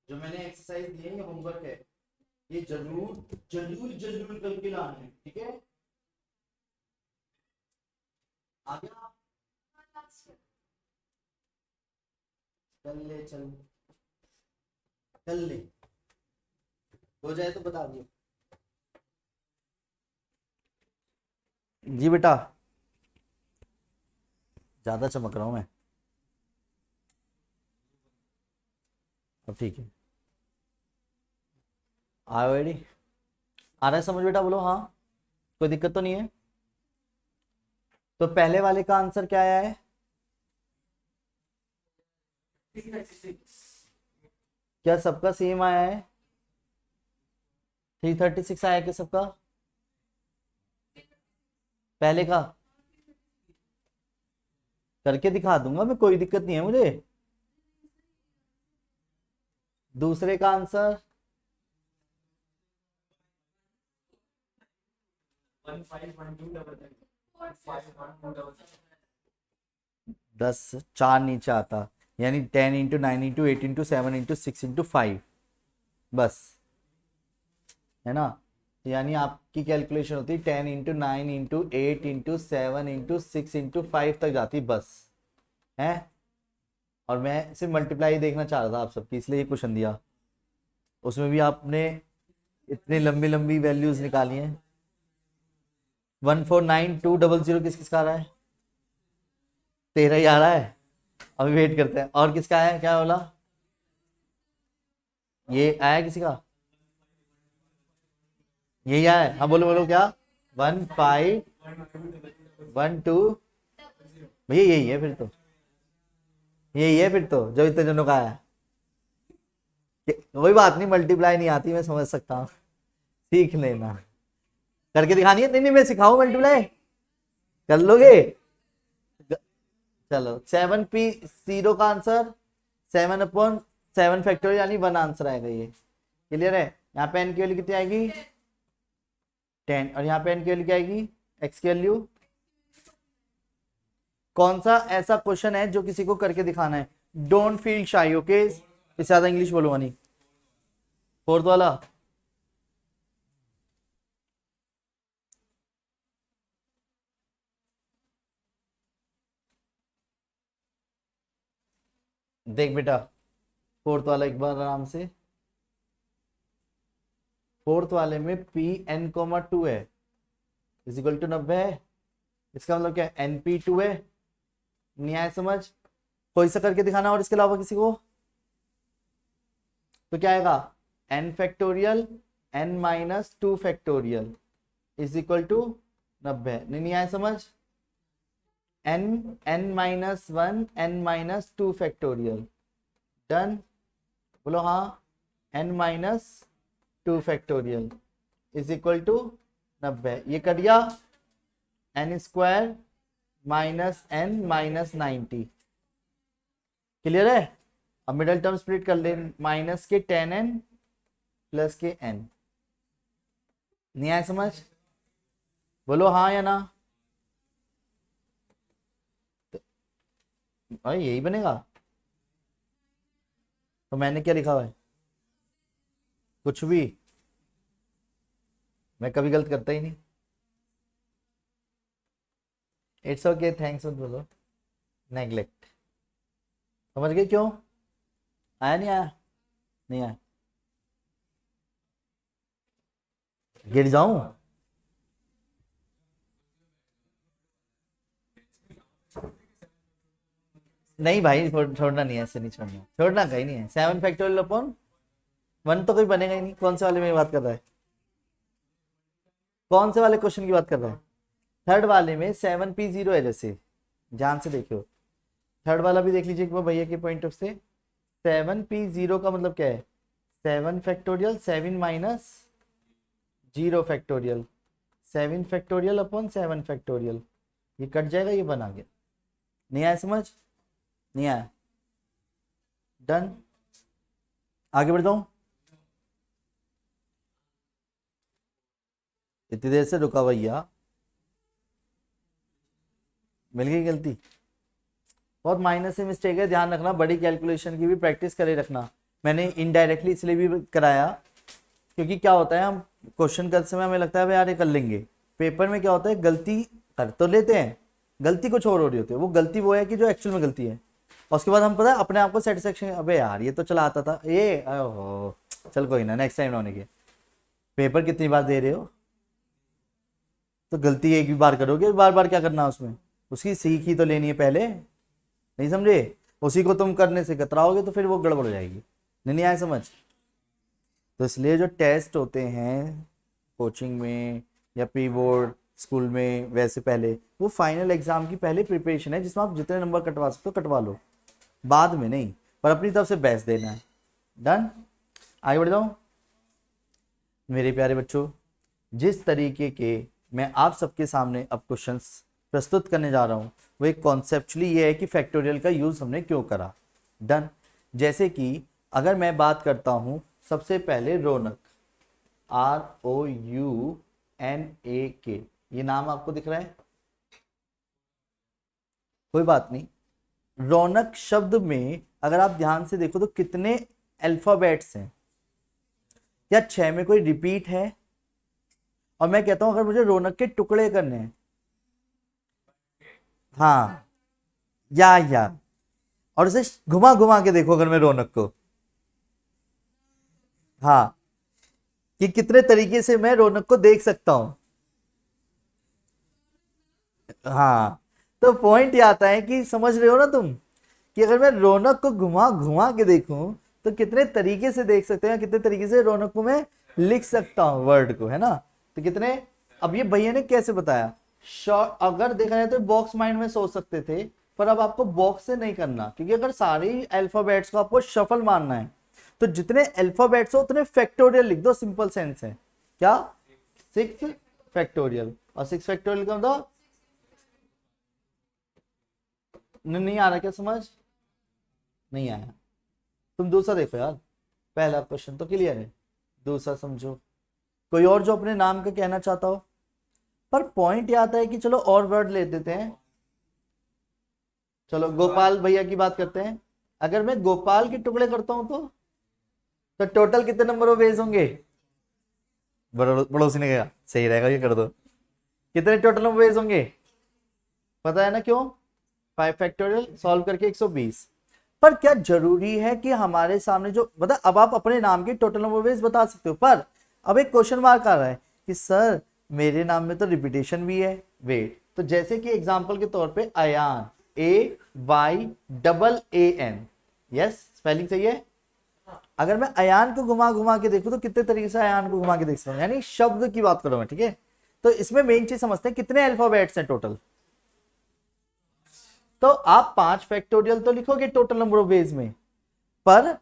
जो मैंने एक्सरसाइज दी है ये होमवर्क है, ये जरूर जरूर जरूर करके लाना है, ठीक है। आ गया, कल ले चल, कल ले हो जाए तो बता दियो। जी बेटा, ज्यादा चमक रहा हूं मैं, अब ठीक है। ऑलरेडी आ रहा है समझ बेटा, बोलो हाँ, कोई दिक्कत तो नहीं है। तो पहले वाले का आंसर क्या आया है? क्या सबका सेम आया है? 336 आया क्या सबका? पहले का करके दिखा दूंगा मैं, कोई दिक्कत नहीं है मुझे। दूसरे का आंसर 10, 4 नीचे आता, यानी 10 × 9 × 8 × 7 × 6 × 5, बस, है ना। यानी आपकी कैलकुलेशन होती है 10 × 9 × 8 × 7 × 6 × 5 तक जाती, बस है। और मैं सिर्फ मल्टीप्लाई देखना चाह रहा था आप सबकी, इसलिए ये क्वेश्चन दिया। उसमें भी आपने इतनी लंबी लंबी वैल्यूज निकाली हैं। 149,200 किस किसका आ रहा है? 13 ही आ रहा है। अभी वेट करते हैं और किसका है, क्या बोला? ये आया किसी का? यही आया है, हाँ बोलो बोलो क्या? 1512 भैया यही है फिर तो, यही है फिर तो जो इतने जनों का आया। कोई बात नहीं, मल्टीप्लाई नहीं आती, मैं समझ सकता हूँ, सीख लेना। करके दिखानी है? नहीं नहीं मैं सिखाऊं मल्टीप्लाई, कर लोगे? चलो 7p0 का आंसर 7/7 फैक्टोरियल यानी 1 आंसर आएगा ये। क्लियर है? यहाँ पे n की वैल्यू कितनी आएगी? 10, और यहाँ पे n की वैल्यू क्या आएगी? x की वैल्यू। कौन सा ऐसा क्वेश्चन है जो किसी को करके दिखाना है? डोंट फील शाई, ओके। इससे ज्यादा इंग्लिश बोलूंगा नहीं। फोर्थ वाला देख बेटा, फोर्थ वाला एक बार आराम से। फोर्थ वाले में Pn,2 है इजिकल टू 90 है। इसका मतलब क्या है? Np2 है। नहीं आया समझ? कोई सा करके दिखाना और इसके अलावा किसी को, तो क्या आएगा? n factorial n-2 factorial is equal to 90। नहीं आया समझ? n-1 n-2 factorial, done. बोलो हाँ। n-2 factorial is equal to 90। ये कर दिया n² -n -90। क्लियर है? अब मिडल टर्म स्प्लिट कर ले, माइनस के 10n प्लस के n। नहीं आया समझ? बोलो हाँ या ना। तो यही बनेगा। तो मैंने क्या लिखा हुआ है? कुछ भी, मैं कभी गलत करता ही नहीं। इट्स ओके, थैंक्स मत बोलो, नेग्लेक्ट। समझ गए क्यों? आया नहीं आया? नहीं आया? गिर जाऊं? नहीं भाई, छोड़ना नहीं है, ऐसे नहीं छोड़ना, छोड़ना कहीं नहीं है। 7 फैक्टोरियल अपॉन 1 तो कोई बनेगा ही नहीं। कौन से वाले में बात कर रहा है? कौन से वाले क्वेश्चन की बात कर रहा है? थर्ड वाले में 7p0 है, जैसे ध्यान से देखियो। थर्ड वाला भी देख लीजिए एक बार भैया के पॉइंट ऑफ से। 7p0 का मतलब क्या है? 7 factorial 7 minus 0 factorial, 7 factorial upon 7 factorial. ये कट जाएगा, ये बना गया। नहीं आया समझ? नहीं आया? डन। आगे बढ़ता हूं। इतनी देर से रुका भैया, मिल गई गलती। बहुत माइनर से मिस्टेक है, ध्यान रखना। बड़ी कैलकुलेशन की भी प्रैक्टिस करे रखना। मैंने इनडायरेक्टली इसलिए भी कराया क्योंकि क्या होता है, हम क्वेश्चन करते समय हमें लगता है भाई यार ये कर लेंगे। पेपर में क्या होता है, गलती कर तो लेते हैं, गलती कुछ और हो रही होती है। वो गलती वो है कि जो एक्चुअल में गलती है, और उसके बाद हम पता है अपने आप को सेटिस्फेक्शन, अबे यार ये तो चला आता था ये, ओहो चल कोई ना, नेक्स्ट टाइम होने के। पेपर कितनी बार दे रहे हो, तो गलती एक भी बार करोगे, बार बार क्या करना उसमें, उसकी सीख ही तो लेनी है पहले। नहीं समझे? उसी को तुम करने से कतराओगे तो फिर वो गड़बड़ हो जाएगी। नहीं आया समझ? तो इसलिए जो टेस्ट होते हैं कोचिंग में या प्री बोर्ड स्कूल में, वैसे पहले वो फाइनल एग्जाम की पहले प्रिपरेशन है, जिसमें आप जितने नंबर कटवा सकते हो कटवा लो, बाद में नहीं। पर अपनी तरफ से बेस्ट देना है। डन, आगे बढ़ जाऊं। मेरे प्यारे बच्चों, जिस तरीके के मैं आप सबके सामने अब क्वेश्चंस प्रस्तुत करने जा रहा हूं वो एक कॉन्सेप्चुअली ये है कि फैक्टोरियल का यूज हमने क्यों करा। डन, जैसे कि अगर मैं बात करता हूं सबसे पहले रौनक, ROUNAK, ये नाम आपको दिख रहा है, कोई बात नहीं। रौनक शब्द में अगर आप ध्यान से देखो तो कितने अल्फाबेट्स हैं? क्या 6 में कोई रिपीट है? और मैं कहता हूं अगर मुझे रौनक के टुकड़े करने हैं, हाँ या और उसे घुमा घुमा के देखो अगर मैं रौनक को, हाँ, कि कितने तरीके से मैं रौनक को देख सकता हूं। हाँ, तो पॉइंट ये आता है कि समझ रहे हो ना तुम, कि अगर मैं रौनक को घुमा घुमा के देखूं तो कितने तरीके से देख सकते हैं, कितने तरीके से रौनक को मैं लिख सकता हूं वर्ड को, है ना। तो कितने, अब ये भैया ने कैसे बताया, शॉर्ट अगर देखा जाए तो बॉक्स माइंड में सोच सकते थे, पर अब आपको बॉक्स से नहीं करना, क्योंकि अगर सारे अल्फाबेट्स को आपको शफल मानना है तो जितने अल्फाबेट्स हो उतने फैक्टोरियल लिख दो, सिंपल सेंस है। क्या? 6 फैक्टोरियल, और 6 फैक्टोरियल का मतलब नहीं आ रहा क्या समझ? नहीं आया? तुम दूसरा देखो यार, पहला क्वेश्चन तो क्लियर है, दूसरा समझो। कोई और जो अपने नाम का कहना चाहता हो, पर पॉइंट ये आता है कि चलो और वर्ड ले देते हैं। चलो गोपाल भैया की बात करते हैं। अगर मैं गोपाल के टुकड़े करता हूं तो टोटल कितने नंबर ऑफ वेज होंगे? पड़ोसी ने कहा सही रहेगा, ये कर दो। कितने टोटल नंबर वेज होंगे? पता है ना क्यों? 5 फैक्टोरियल सॉल्व करके 120। पर क्या जरूरी है कि हमारे सामने जो बता, अब आप अपने नाम के टोटल नंबर वेज बता सकते हो, पर अब एक क्वेश्चन मार्क आ रहा है कि सर मेरे नाम में तो रिपीटेशन भी है। वेट, तो जैसे कि एग्जांपल के तौर पे अयान, AYAAN, यस स्पेलिंग सही है। अगर मैं अयान को घुमा घुमा के देखूं तो कितने तरीके से अयान को घुमा के देख सकता हूं, यानी शब्द की बात करूं मैं, ठीक है। तो इसमें मेन चीज समझते हैं कितने अल्फाबेट्स हैं टोटल। तो आप 5 फैक्टोरियल तो लिखोगे टोटल नंबर ऑफ वेज में, पर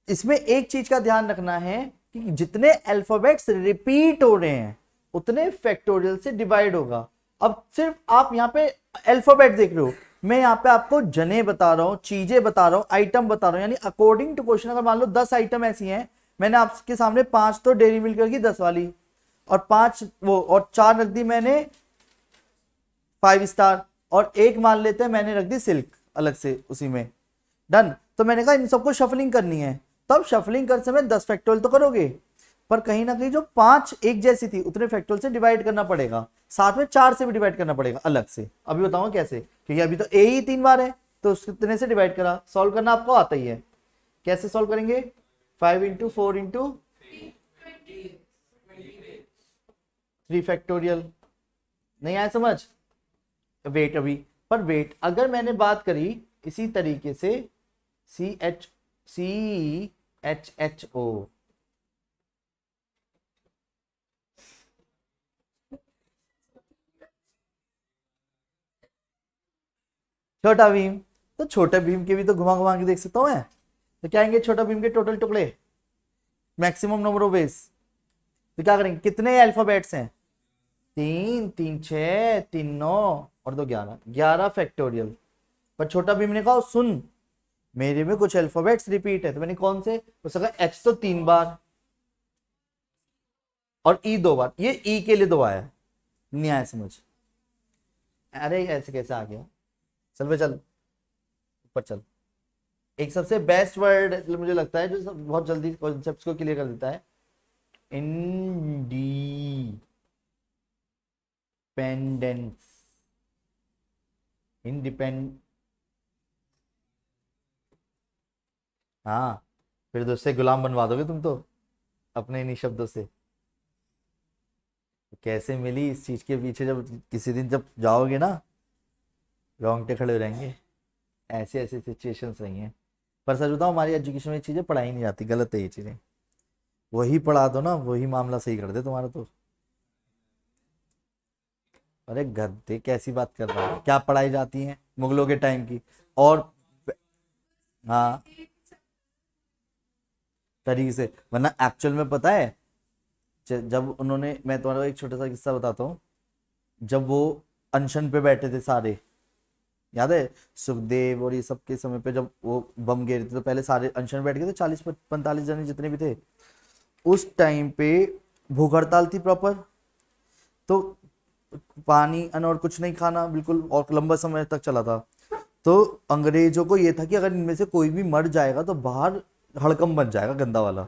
इसमें एक चीज का ध्यान रखना है कि जितने अल्फाबेट्स रिपीट हो रहे हैं उतने फैक्टोरियल से डिवाइड होगा। अब सिर्फ आप यहाँ पे अल्फाबेट देख रहे हो, मैं यहाँ पे आपको जने बता रहा हूं, चीजें बता रहा हूं, आइटम बता रहा हूं, यानी अकॉर्डिंग टू क्वेश्चन अगर मान लो 10 आइटम ऐसी हैं, मैंने आपके सामने 5 तो डेयरी मिल्क की 10 वाली, और 5 वो और 4 रख दी मैंने 5 स्टार, और एक मान लेते हैं मैंने रख दी सिल्क अलग से उसी में। डन, तो मैंने कहा इन सबको शफलिंग करनी है, तब शफलिंग कर समय 10 फैक्टोरियल तो करोगे, पर कहीं ना कहीं जो 5 एक जैसी थी उतने फैक्टोरियल से डिवाइड करना पड़ेगा, साथ में 4 से भी डिवाइड करना पड़ेगा अलग से। अभी बताऊंगा कैसे, क्योंकि अभी तो ए ही 3 बार है तो कितने से डिवाइड करा, सॉल्व करना आपको आता ही है। कैसे सॉल्व करेंगे? 5 इंटू 4 इंटू 3 फैक्टोरियल। नहीं आया समझ? वेट अभी, पर वेट अगर मैंने बात करी इसी तरीके से CHO, छोटा भीम, तो छोटे भीम के भी तो घुमा घुमा के देख सकता हूं मैं। तो क्या आएंगे छोटा भीम के टोटल टुकड़े, मैक्सिमम नंबर ऑफ वेज। तो क्या करेंगे, कितने अल्फाबेट्स हैं? 3 3 6 3 9 और 2 11, 11 फैक्टोरियल। पर छोटा भीम ने कहा सुन मेरे में कुछ अल्फाबेट्स रिपीट है, तो मैंने कौन से, उसने कहा एच तो 3 बार और ई 2 बार, ये ई के लिए 2 आया, नहीं आया समझ? अरे ऐसे कैसे आ गया? चल बे चल ऊपर चल। एक सबसे बेस्ट वर्ड मुझे लगता है जो बहुत जल्दी कॉन्सेप्ट्स को क्लियर कर देता है, इंडिपेंडेंस, इंडिपेंड, हाँ, फिर दूसरे गुलाम बनवा दोगे तुम तो अपने इन्हीं शब्दों से। कैसे मिली इस चीज के पीछे, जब किसी दिन जब जाओगे ना रोंगटे खड़े हो रहेंगे। ऐसे ऐसे सिचुएशंस रही हैं, पर सच बताओ हमारी एजुकेशन में ये चीजें पढ़ाई नहीं जाती, गलत है ये चीजें। वही पढ़ा दो ना, वही मामला सही कर दे तुम्हारा तो। अरे गद्दे कैसी बात कर रहा है, क्या पढ़ाई जाती है मुगलों के टाइम की? और हाँ, तरीके से, वरना एक्चुअल में पता है जब उन्होंने, मैं तुम्हारा एक छोटा सा किस्सा बताता हूँ। जब वो अनशन पे बैठे थे सारे, याद है सुखदेव और ये सब के समय पे, जब वो बम गिरे थे तो पहले सारे अनशन बैठ गए थे, 40-45 जने जितने भी थे। उस टाइम पे भूख हड़ताल थी प्रॉपर, तो पानी अन्न और कुछ नहीं खाना बिल्कुल, और लंबा समय तक चला था। तो अंग्रेजों को ये था कि अगर इनमें से कोई भी मर जाएगा तो बाहर हड़कंप बन जाएगा गंदा वाला,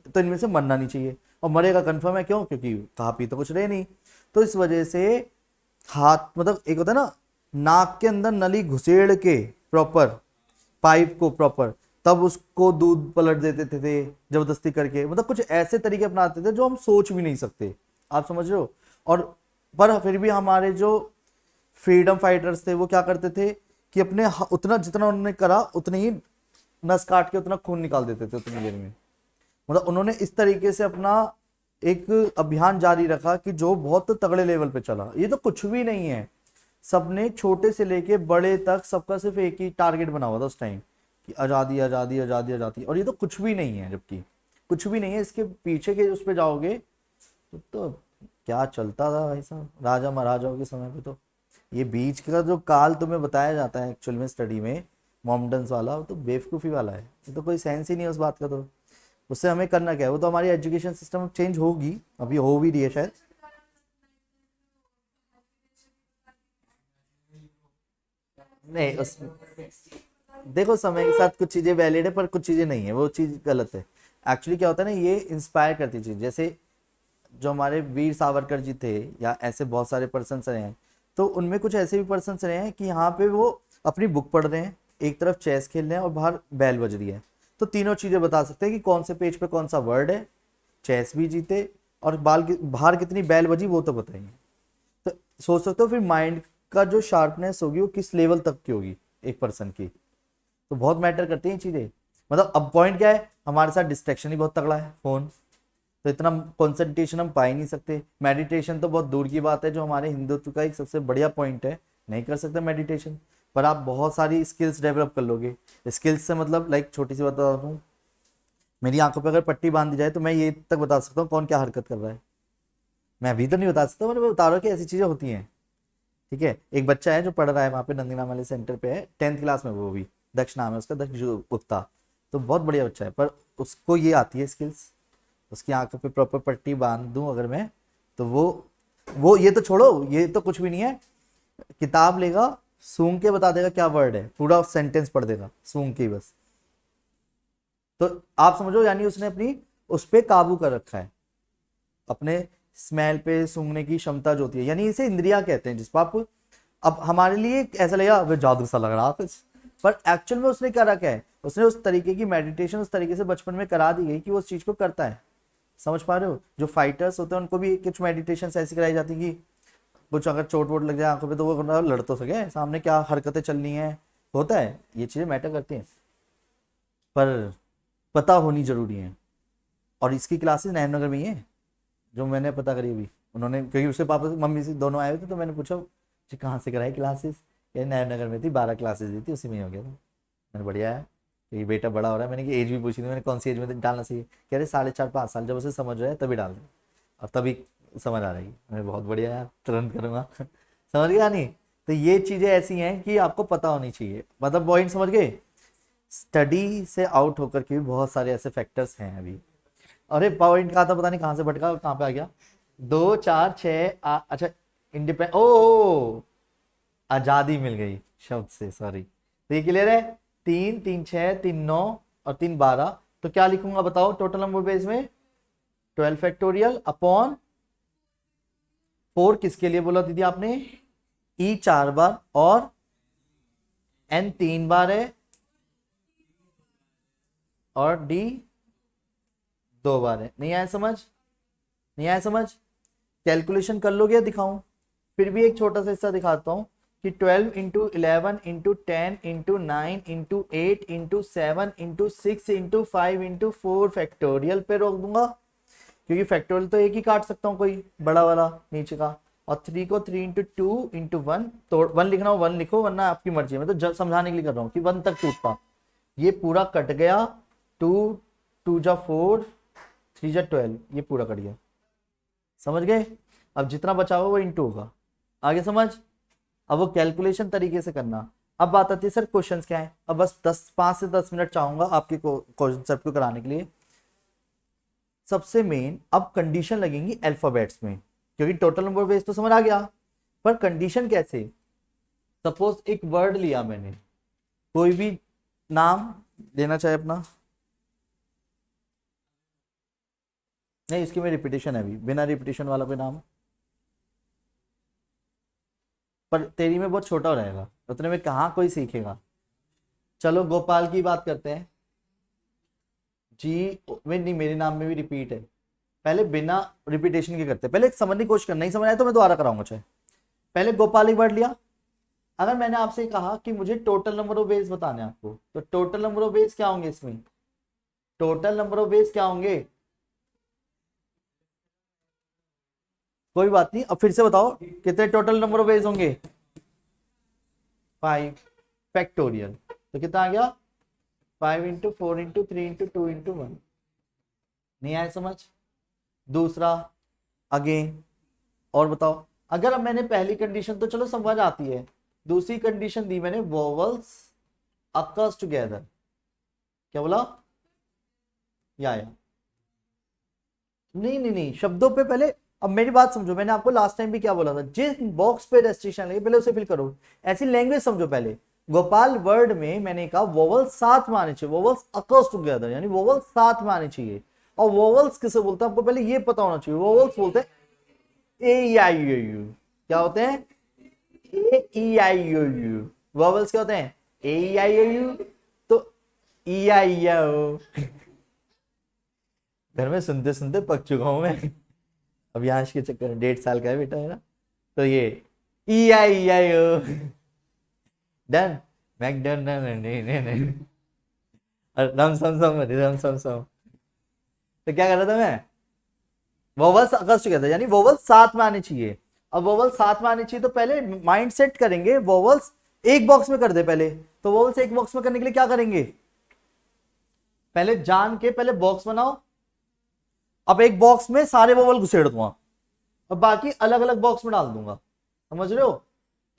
तो इनमें से मरना नहीं चाहिए, और मरेगा कंफर्म है, क्यों? क्योंकि कहा पी तो कुछ रहे नहीं। तो इस वजह से हाथ, मतलब एक होता है ना, नाक के अंदर नली घुसेड़ के प्रॉपर, पाइप को प्रॉपर, तब उसको दूध पलट देते थे जबरदस्ती करके, मतलब कुछ ऐसे तरीके अपनाते थे जो हम सोच भी नहीं सकते, आप समझ रहे हो। और पर फिर भी हमारे जो फ्रीडम फाइटर्स थे वो क्या करते थे कि अपने उतना जितना उन्होंने करा उतने ही नस काट के उतना खून निकाल देते थे उतनी देर में। मतलब उन्होंने इस तरीके से अपना एक अभियान जारी रखा कि जो बहुत तगड़े लेवल पे चला। ये तो कुछ भी नहीं है, सबने छोटे से लेके बड़े तक सबका सिर्फ एक ही टारगेट बना हुआ था उस टाइम कि आज़ादी आज़ादी आज़ादी आज़ादी, और ये तो कुछ भी नहीं है, जबकि कुछ भी नहीं है। इसके पीछे के उस पर जाओगे तो क्या चलता था भाई साहब राजा महाराजाओं के समय पे। तो ये बीच का जो काल तुम्हें बताया जाता है एक्चुअल में स्टडी में, मॉमडन्स वाला, वो तो बेवकूफ़ी वाला है, ये तो कोई सेंस ही नहीं है उस बात का। तो उससे हमें करना क्या है? वो तो हमारी एजुकेशन सिस्टम चेंज होगी, अभी हो भी रही है शायद। नहीं उस, देखो समय के साथ कुछ चीज़ें वैलिड है पर कुछ चीज़ें नहीं है, वो चीज़ गलत है। एक्चुअली क्या होता है ना, ये इंस्पायर करती चीज़, जैसे जो हमारे वीर सावरकर जी थे, या ऐसे बहुत सारे पर्सन रहे हैं, तो उनमें कुछ ऐसे भी पर्सन रहे हैं कि यहाँ पे वो अपनी बुक पढ़ रहे हैं, एक तरफ चेस खेल रहे हैं और बाहर बैल बज रही है, तो तीनों चीज़ें बता सकते हैं कि कौन से पेज पे कौन सा वर्ड है, चेस भी जीते और बाहर कितनी बैल बजी वो तो बताइए। तो सोच सकते हो फिर माइंड का जो शार्पनेस होगी वो किस लेवल तक की होगी एक पर्सन की। तो बहुत मैटर करती हैं चीज़ें। मतलब अब पॉइंट क्या है, हमारे साथ डिस्ट्रैक्शन ही बहुत तगड़ा है, फ़ोन, तो इतना कंसंट्रेशन हम पा ही नहीं सकते। मेडिटेशन तो बहुत दूर की बात है, जो हमारे हिंदुत्व का एक सबसे बढ़िया पॉइंट है, नहीं कर सकते मेडिटेशन। पर आप बहुत सारी स्किल्स डेवलप कर लोगे। स्किल्स से मतलब लाइक छोटी सी बता दूँ, मेरी आंखों पे अगर पट्टी बांध दी जाए तो मैं ये तक बता सकता हूँ कौन क्या हरकत कर रहा है। मैं अभी तो नहीं बता सकता, मैं बता रहा हूँ कि ऐसी चीज़ें होती हैं। ठीक है, एक बच्चा है जो पढ़ रहा है वहाँ पे नंदीग्राम वाले सेंटर पे है, 10th क्लास में, वो भी दक्ष नाम है उसका, दक्ष गुप्ता। तो बहुत बढ़िया बच्चा है, पर उसको ये आती है स्किल्स। उसकी आंखों पे प्रॉपर पट्टी बांध दूं अगर मैं, तो वो ये तो छोड़ो, ये तो कुछ भी नहीं है, किताब लेगा, सूंघ के बता देगा क्या वर्ड है, पूरा सेंटेंस पढ़ देगा सूंघ के ही बस। तो आप समझो, यानी उसने अपनी उस पर काबू कर रखा है, अपने स्मेल पे सूंघने की क्षमता जो होती है, यानी इसे इंद्रिया कहते हैं जिस पर आप, अब हमारे लिए ऐसा लगेगा वे जादू सा लग रहा कुछ, पर एक्चुअल में उसने क्या रखा है, उसने उस तरीके की मेडिटेशन उस तरीके से बचपन में करा दी गई कि वो उस चीज को करता है। समझ पा रहे हो? जो फाइटर्स होते हैं उनको भी कुछ मेडिटेशन ऐसी कराई जाती है कि कुछ अगर चोट वोट लग जाए आंखों पे तो वो लड़ तो सके, सामने क्या हरकतें चलनी है, होता है, ये चीजें मैटर करती हैं, पर पता होनी जरूरी है। और इसकी क्लासेस नैननगर में ही है जो मैंने पता करी अभी। उन्होंने, क्योंकि उसके पापा मम्मी से दोनों आए हुए थे, तो मैंने पूछा कि कहाँ से कराई क्लासेस, ये नैननगर में थी, 12 क्लासेस दी थी, उसी में हो गया था। मैंने बढ़िया है, ये बेटा बड़ा हो रहा है। मैंने कि एज भी पूछी थी मैंने, कौन सी एज में डालना चाहिए, कह रहे 4.5-5 साल, जब उसे समझ रहा है तभी डाल दे, और तभी समझ आ रही। मैं बहुत बढ़िया यार, तुरंत करूँगा समझ गया नहीं? तो ये चीज़ें ऐसी हैं कि आपको पता होनी चाहिए, मतलब पॉइंट समझ गए। स्टडी से आउट होकर के भी बहुत सारे ऐसे फैक्टर्स हैं अभी। अरे पॉइंट कहा था, पता नहीं कहाँ से भटका, कहाँ पे आ गया। 2 4 6 अच्छा, इंडिपेंड, ओ आजादी मिल गई शब्द से, सॉरी। तो ये क्लियर है, 3 3 6 3 9 और 3 12, तो क्या लिखूंगा बताओ टोटल नंबर बेस में, 12 फैक्टोरियल अपॉन 4, किसके लिए बोला दीदी आपने, ई 4 बार और एन 3 बार है और डी 2 बार है। नहीं आया समझ? नहीं आया समझ? कैलकुलेशन कर लोगे या दिखाऊं? फिर भी एक छोटा सा हिस्सा दिखाता हूं कि 12 into 11 into 10 into 9 into 8 into 7 into 6 into 5 into 4 factorial पे रोक दूंगा, क्योंकि फैक्टोरियल तो एक ही काट सकता हूँ कोई बड़ा वाला नीचे का, और 3 को 3 इंटू 2 इंटू 1, तो 1 लिखना हो 1 लिखो, वरना आपकी मर्जी है, मैं तो समझाने के लिए कर रहा हूँ कि 1 तक टूटता। ये पूरा कट गया, 2 2 जा 4, 3 जा 12, ये पूरा कर दिया। समझ गए? अब जितना बचा हुआ वो इंटू होगा। आगे समझ? अब वो कैलकुलेशन तरीके से करना। अब बात आती है सर क्वेश्चंस क्या है। अब बस 5 से 10 मिनट चाहूंगा आपके कॉन्सेप्ट को कराने के लिए। सबसे मेन अब कंडीशन लगेंगी अल्फाबेट्स में, क्योंकि टोटल नंबर बेस तो समझ आ गया, पर कंडीशन कैसे। सपोज एक वर्ड लिया मैंने, कोई भी नाम लेना चाहे अपना, नहीं इसकी में रिपीटेशन है, अभी बिना रिपीटेशन वाला कोई नाम, पर तेरी में बहुत छोटा हो रहेगा, उतने में कहाँ कोई सीखेगा। चलो गोपाल की बात करते हैं। जी में नहीं, मेरे नाम में भी रिपीट है। पहले बिना रिपीटेशन के करते हैं, पहले समझने की कोशिश करना, नहीं समझ आया तो मैं दोबारा कराऊंगा चाहे। पहले गोपाल एक वर्ड लिया। अगर मैंने आपसे कहा कि मुझे टोटल नंबर ऑफ वेज बताने आपको, तो टोटल नंबर ऑफ वेज क्या होंगे इसमें, टोटल नंबर ऑफ वेज क्या होंगे, कोई बात नहीं, अब फिर से बताओ कितने टोटल नंबर ऑफ वेज होंगे, 5 फैक्टोरियल। तो कितना आ गया, 5 इंटू 4 इंटू 3 इंटू 2 इंटू 1। नहीं आया समझ? दूसरा अगेन, और बताओ। अगर अब मैंने पहली कंडीशन तो चलो समझ आती है, दूसरी कंडीशन दी मैंने वोवल्स अकर्स टुगेदर, क्या बोला, या नहीं नहीं नहीं, शब्दों पे पहले। अब मेरी बात समझो, मैंने आपको लास्ट टाइम भी क्या बोला था, जिस बॉक्स पे रेस्ट्रिक्शन लगे पहले उसे फिल करो। ऐसी लैंग्वेज समझो पहले। गोपाल वर्ड में मैंने कहा वोवल्स साथ में आने चाहिए, वोवल्स अकर्स टुगेदर, यानी वोवल्स साथ में आने चाहिए। और वोवल्स किसे बोलते हैं आपको पहले ये पता होना चाहिए। वोवल्स बोलते हैं ए ई आई ओ यू। क्या होते हैं, ए ई आई ओ यू। वोवल्स क्या होते हैं, ए ई आई ओ यू। तो ई आई ओ घर में सुनते सुनते पक चुका हूं मैं। अब यहाँ के चक्कर 1.5 साल का है बेटा मेरा। तो ये ई आई ओ डन मैकडोनल्ड रम सम सम। तो क्या कर रहा था मैं, वोवल्स अकर्स टुगेदर, यानी वोवल्स साथ में आने चाहिए। अब वोवल्स साथ में आने चाहिए तो पहले माइंड सेट करेंगे वोवल्स एक बॉक्स में कर दे पहले। तो वोवल्स एक बॉक्स में करने के लिए क्या करेंगे, पहले जान के पहले बॉक्स बनाओ। अब एक बॉक्स में सारे वोवल घुसेड़ दूंगा और बाकी अलग अलग बॉक्स में डाल दूंगा। समझ रहे हो?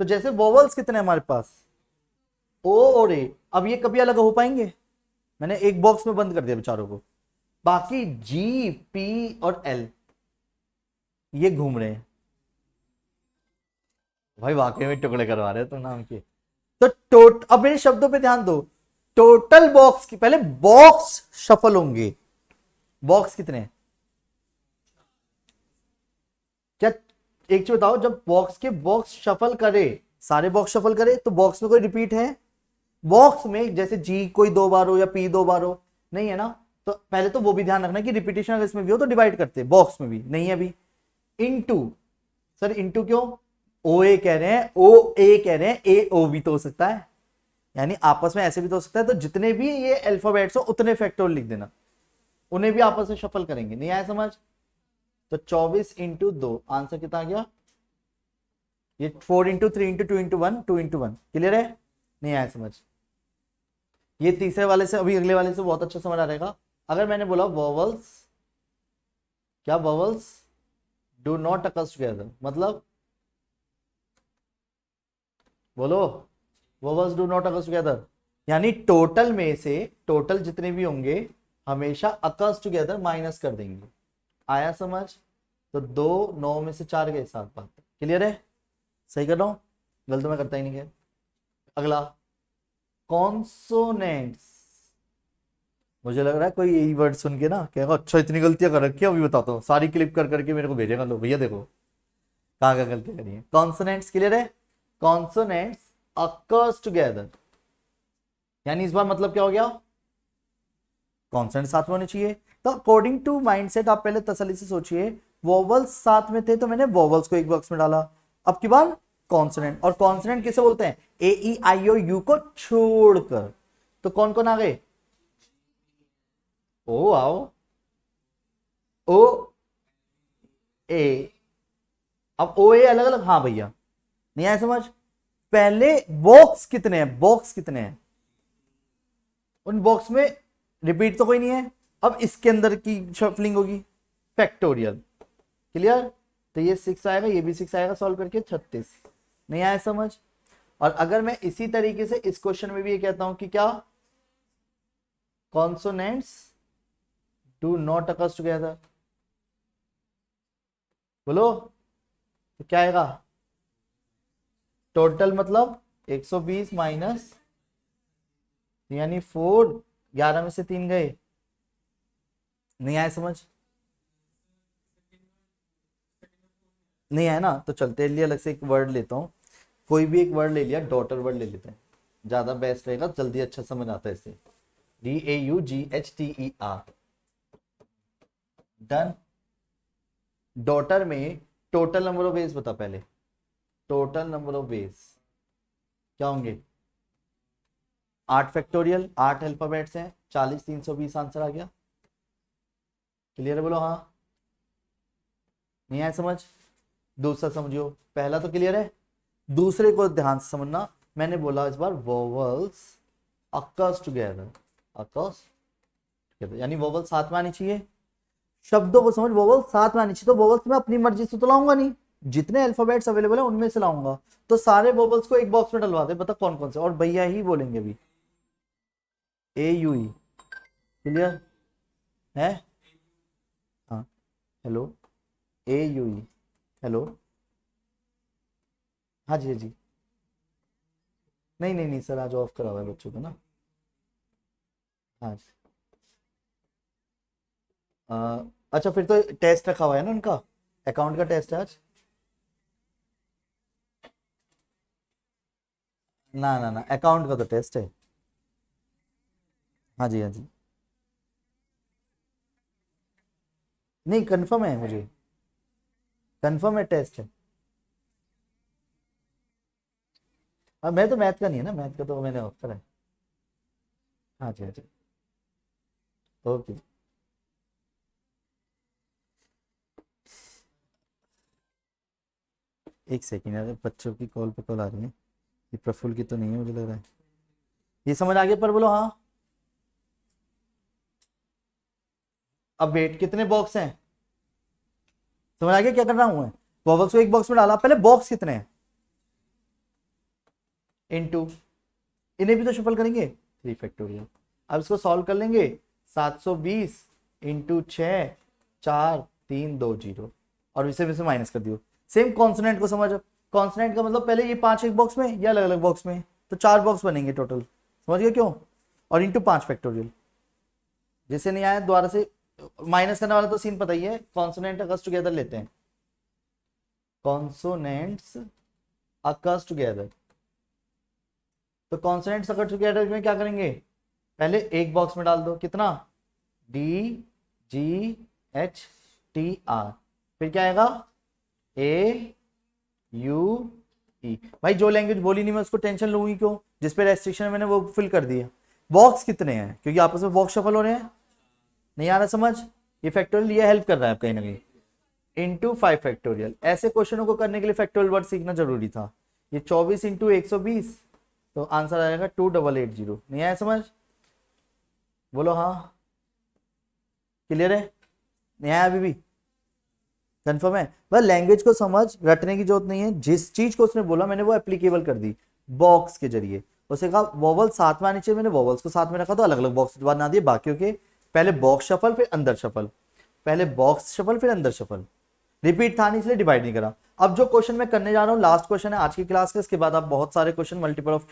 तो जैसे वोवल्स कितने हमारे पास, ओ और ए। अब ये कभी अलग हो पाएंगे, मैंने एक बॉक्स में बंद कर दिया बेचारों को। बाकी जी पी और एल ये घूम रहे हैं। भाई वाकई में टुकड़े करवा रहे हो तुम नाम के। तो अब मेरे शब्दों पे ध्यान दो। टोटल बॉक्स की पहले बॉक्स शफल होंगे। बॉक्स कितने हैं, क्या एक चीज बताओ, जब बॉक्स के बॉक्स शफल करे, सारे बॉक्स शफल करे, तो बॉक्स में कोई रिपीट है, बॉक्स में जैसे जी कोई 2 बार हो या पी 2 बार हो, नहीं है ना। तो पहले तो वो भी ध्यान रखना कि रिपीटेशन अगर इसमें भी हो तो डिवाइड करते, बॉक्स में भी नहीं है अभी। इनटू, सर इनटू क्यों, ओ ए कह रहे हैं, ओ ए कह रहे हैं, ए ओ भी तो हो सकता है, यानी आपस में ऐसे भी तो हो सकता है। तो जितने भी ये अल्फाबेट्स हो उतने फैक्टोरियल लिख देना, उन्हें भी आपस में शफल करेंगे। नहीं आया समझ? तो 24 इंटू 2 आंसर कितना आ गया, ये 4 into 3 into 2 into 1 2 into 1। Clear है? नहीं आया समझ? ये तीसरे वाले से, अभी अगले वाले से बहुत अच्छा समझ आ रहेगा। अगर मैंने बोला वोवल्स, क्या vowels do not occurs together, मतलब बोलो, vowels do not occurs together, यानी टोटल में से टोटल जितने भी होंगे हमेशा अकर्स टुगेदर माइनस कर देंगे। आया समझ? तो 2 9 में से 4 गए 7 बात। क्लियर है? सही कर रहा हूं, गलत मैं करता ही नहीं है। अगला कॉन्सोनेंट्स। मुझे लग रहा है कोई यही वर्ड सुन के ना कहेगा अच्छा इतनी गलतियां कर रखी है, अभी बताता हूँ, सारी क्लिप कर करके मेरे को भेजेगा, लो भैया देखो कहाँ क्या गलती करी है। कॉन्सोनेंट्स, क्लियर है? कॉन्सोनेंट्स अकर्स टुगेदर, यानी इस बार मतलब क्या हो गया, कॉन्सोनेंट साथ में होने चाहिए। तो अकॉर्डिंग टू माइंडसेट आप पहले तसल्ली से सोचिए, वोवल्स साथ में थे तो मैंने वोवल्स को एक बॉक्स में डाला। अब की बार कॉन्सोनेंट, और कॉन्सोनेंट किसे बोलते हैं, ए ई आई ओ यू को छोड़कर। तो कौन कौन आ गए, ओ आओ, ओ ए। अब ओ ए अलग अलग, हाँ भैया नहीं आया समझ? पहले बॉक्स कितने हैं, बॉक्स कितने हैं, उन बॉक्स में रिपीट तो कोई नहीं है, अब इसके अंदर की शफलिंग होगी फैक्टोरियल, क्लियर। तो ये 6 आएगा, ये भी 6 आएगा, सॉल्व करके 36। नहीं आया समझ। और अगर मैं इसी तरीके से इस क्वेश्चन में भी ये कहता हूं कि क्या consonants do not occurs together, बोलो तो क्या आएगा, टोटल मतलब 120 माइनस यानी 4, 11 में से 3 गए। नहीं आया समझ, नहीं आया ना, तो चलते लिए अलग से एक वर्ड लेता हूं, कोई भी एक वर्ड ले लिया, डॉटर वर्ड ले लेते हैं, ज्यादा बेस्ट रहेगा, जल्दी अच्छा समझ आता है इसे। DAUGHTER, done. डॉटर में टोटल नंबर ऑफ वेज बता पहले, टोटल नंबर ऑफ वेज क्या होंगे, 8 फैक्टोरियल, 8 अल्फाबेट्स हैं, 40 320 आंसर आ गया। क्लियर है, बोलो हाँ। नहीं आया समझ। दूसरा समझियो, पहला तो क्लियर है, दूसरे को ध्यान से समझना। मैंने बोला इस बार vowels occurs together, occurs together यानी वोवल साथ में आनी चाहिए। शब्दों को समझ, वोवल साथ में आनी चाहिए, तो वोवल्स मैं अपनी मर्जी से तो लाऊंगा नहीं, जितने अल्फाबेट्स अवेलेबल है उनमें से लाऊंगा। तो सारे वोवल्स को एक बॉक्स में डलवा दे, बता कौन कौन से, और भैया ही बोलेंगे अभी AUE, क्लियर है। हाँ हेलो, AUE, हेलो, हाँ जी हाँ जी। नहीं नहीं नहीं सर, आज ऑफ करा हुआ है बच्चों को ना। हाँ जी। अच्छा फिर तो टेस्ट रखा हुआ है ना उनका, अकाउंट का टेस्ट है आज। ना ना ना, अकाउंट का तो टेस्ट है। हाँ जी हाँ जी। नहीं कंफर्म है मुझे, कंफर्म है टेस्ट है। अब मैं तो मैथ का नहीं है ना, मैथ का तो मैंने ऑफ करा है। हाँ जी हाँ जी। ओके। एक सेकेंड यार, बच्चों की कॉल पे कॉल आ रही है, ये प्रफुल्ल की तो नहीं है मुझे लग रहा है। ये समझ आ गया पर बोलो हाँ। अब वेट कितने बॉक्स हैं, समझ आ गया क्या करना हूं मैं। वॉवल्स को एक बॉक्स में डाला, पहले बॉक्स कितने हैं, इनटू, इन्हें भी तो शफल करेंगे 3 फैक्टोरियल। अब इसको सॉल्व कर लेंगे, 720 इंटू 6, 4 3 2 0, और इसे भी से माइनस कर दियो। सेम कॉन्सोनेंट को समझ, कॉन्सोनेंट का मतलब पहले ये 5 एक बॉक्स में या अलग अलग बॉक्स में, तो 4 बॉक्स बनेंगे टोटल, समझ गए क्यों, और इंटू 5 फैक्टोरियल। जिसे नहीं आया दोबारा से माइनस करने वाला तो सीन पता ही है, कॉन्सोनेंट अकर्स टुगेदर लेते हैं, कॉन्सोनेंट्स अकर्स टुगेदर। तो कॉन्सोनेंट्स अकर्स टुगेदर में क्या करेंगे, पहले एक बॉक्स में डाल दो, कितना, DGHTR, फिर क्या आएगा AUE। भाई जो लैंग्वेज बोली नहीं मैं उसको टेंशन लूंगी क्यों, जिस पे रेस्ट्रिक्शन है मैंने वो फिल कर दिया। बॉक्स कितने हैं, क्योंकि आपस में बॉक्स शफल हो रहे हैं। नहीं आ रहा समझ, ये फैक्टोरियल ये हेल्प कर रहा है कहीं ना कहीं। इंटू 5 फैक्टोरियल, ऐसे क्वेश्चनों को करने के लिए फैक्टोरियल वर्ड सीखना जरूरी था। ये 24 इंटू 120, तो आंसर आएगा 2880। नहीं आया समझ, बोलो हाँ। क्लियर है, नहीं आया अभी भी, कंफर्म है। बस लैंग्वेज को समझ, रटने की जरूरत नहीं है, जिस चीज को उसने बोला मैंने वो एप्लीकेबल कर दी बॉक्स के जरिए। उसने कहा वोवल साथ में आनी चाहिए, मैंने वोवल्स को साथ में रखा, तो अलग अलग बॉक्स बना दिए बाकियों के, पहले बॉक्स शफल फिर अंदर शफल, पहले बॉक्स शफल फिर अंदर शफल, रिपीट था नहीं इसलिए डिवाइड नहीं करा। अब जो क्वेश्चन मैं करने जा रहा हूँ लास्ट क्वेश्चन है आज की क्लास का, इसके बाद आप बहुत सारे question multiple of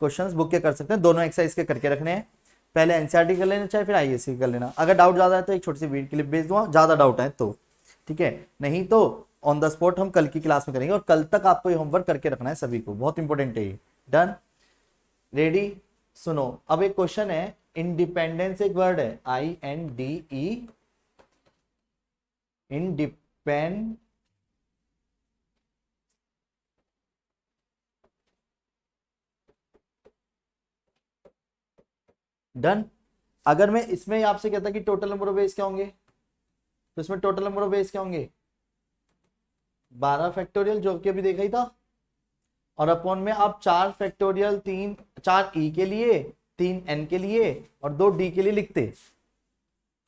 questions book के कर सकते हैं, दोनों एक्सरसाइज के करके रखने हैं। पहले एनसीईआरटी कर लेना चाहे फिर आईएससी कर लेना, अगर डाउट ज्यादा है तो एक छोटी सी वीडियो क्लिप भेज दूंगा, ज्यादा डाउट है तो ठीक है, नहीं तो ऑन द स्पॉट हम कल की क्लास में करेंगे, और कल तक आपको ये होमवर्क करके रखना है सभी को, बहुत इंपॉर्टेंट है ये। डन, रेडी, सुनो अब एक क्वेश्चन है, इंडिपेंडेंस एक वर्ड है INDE, इंडिपेंड, डन। अगर मैं इसमें आपसे कहता कि टोटल नंबर ऑफ वेज क्या होंगे, तो इसमें टोटल नंबर ऑफ वेज क्या होंगे, 12 फैक्टोरियल जो कि अभी देखा ही था, और अपॉन में आप 4 फैक्टोरियल 3 4 E के लिए, 3 N के लिए और 2 D के लिए लिखते,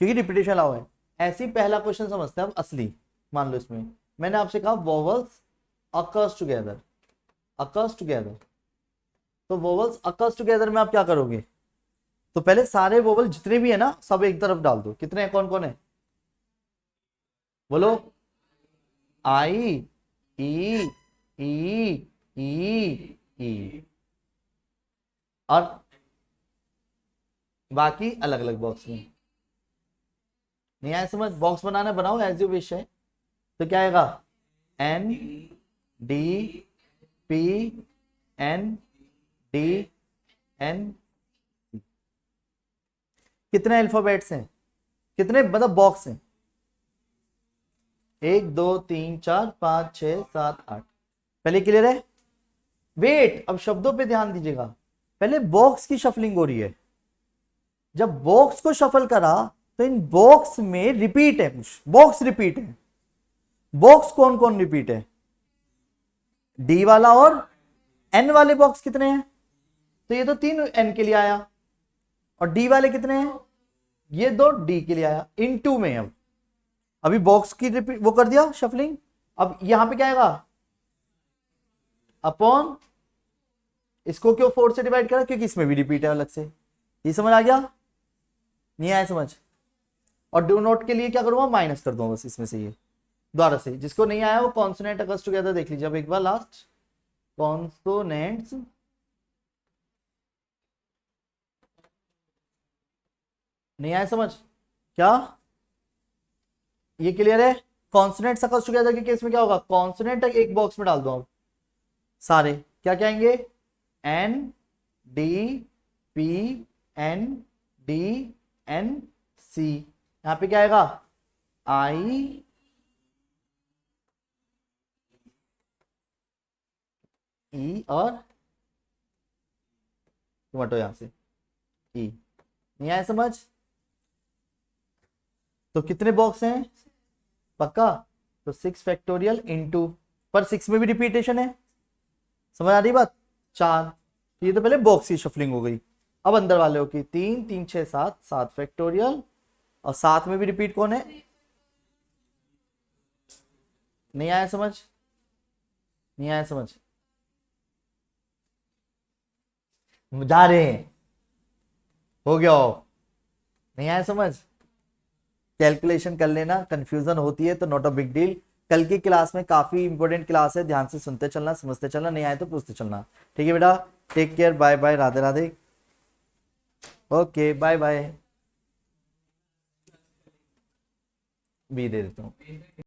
क्योंकि रिपीटेशन अलाउ है। ऐसे ही पहला क्वेश्चन समझते हैं अब असली। मान लो इसमें मैंने आपसे कहा vowels occurs together, occurs together. तो वोवल्स अकर्स टुगेदर में आप क्या करोगे? तो पहले सारे वोवल जितने भी है ना सब एक तरफ डाल दो। कितने हैं, कौन कौन है बोलो? आई, ई, ई, ई, ई, और बाकी अलग अलग बॉक्स में। नहीं आया समझ? बॉक्स बनाना बनाओ एज यू विश है। तो क्या आएगा? N D P N D N. कितने अल्फाबेट्स हैं, कितने मतलब बॉक्स हैं? 1 2 3 4 5 6 7 8। पहले क्लियर है? वेट, अब शब्दों पे ध्यान दीजिएगा। पहले बॉक्स की शफलिंग हो रही है। जब बॉक्स को शफल करा तो इन बॉक्स में रिपीट है, कुछ बॉक्स रिपीट है। बॉक्स कौन कौन रिपीट है? डी वाला और एन वाले बॉक्स कितने हैं? तो ये तो 3 एन के लिए आया। और डी वाले कितने हैं? ये 2 डी के लिए आया। इन 2 में अब अभी बॉक्स की रिपीट वो कर दिया शफलिंग। अब यहां पे क्या आएगा? अपॉन, इसको क्यों 4 से डिवाइड करा? क्योंकि इसमें भी रिपीट है अलग से। ये समझ आ गया? नहीं आया समझ? और डू नोट के लिए क्या करूंगा? माइनस कर दूंगा बस इसमें से ये द्वारा से। जिसको नहीं आया वो कॉन्सोनेंट अकर्स टुगेदर देख लीजिए अब एक बार लास्ट। कॉन्सोनेंट्स नहीं आया समझ? क्या ये क्लियर है? कॉन्सोनेंट्स अकर्स टुगेदर के केस में क्या होगा? कॉन्सोनेंट एक बॉक्स में डाल दो अब सारे। क्या कहेंगे? N D P N D N C. यहां पे क्या आएगा? आई ई और तुम हटो यहां से, ई। नहीं आया समझ? तो कितने बॉक्स हैं पक्का? तो 6 फैक्टोरियल इंटू, पर 6 में भी रिपीटेशन है। समझ आ रही बात? 4। ये तो पहले बॉक्स की शफलिंग हो गई। अब अंदर वाले हो की 3 3 6 7, 7 फैक्टोरियल। और 7 में भी रिपीट कौन है? नहीं आया समझ? नहीं आया समझ? जा रहे हैं, हो गया हो। नहीं आया समझ? कैलकुलेशन कर लेना, कंफ्यूजन होती है तो नॉट अ बिग डील। कल की क्लास में काफी इंपॉर्टेंट क्लास है, ध्यान से सुनते चलना, समझते चलना, नहीं आए तो पूछते चलना। ठीक है बेटा, take care, bye bye, Radhe Radhe. Okay bye bye. भी दे देता हूँ।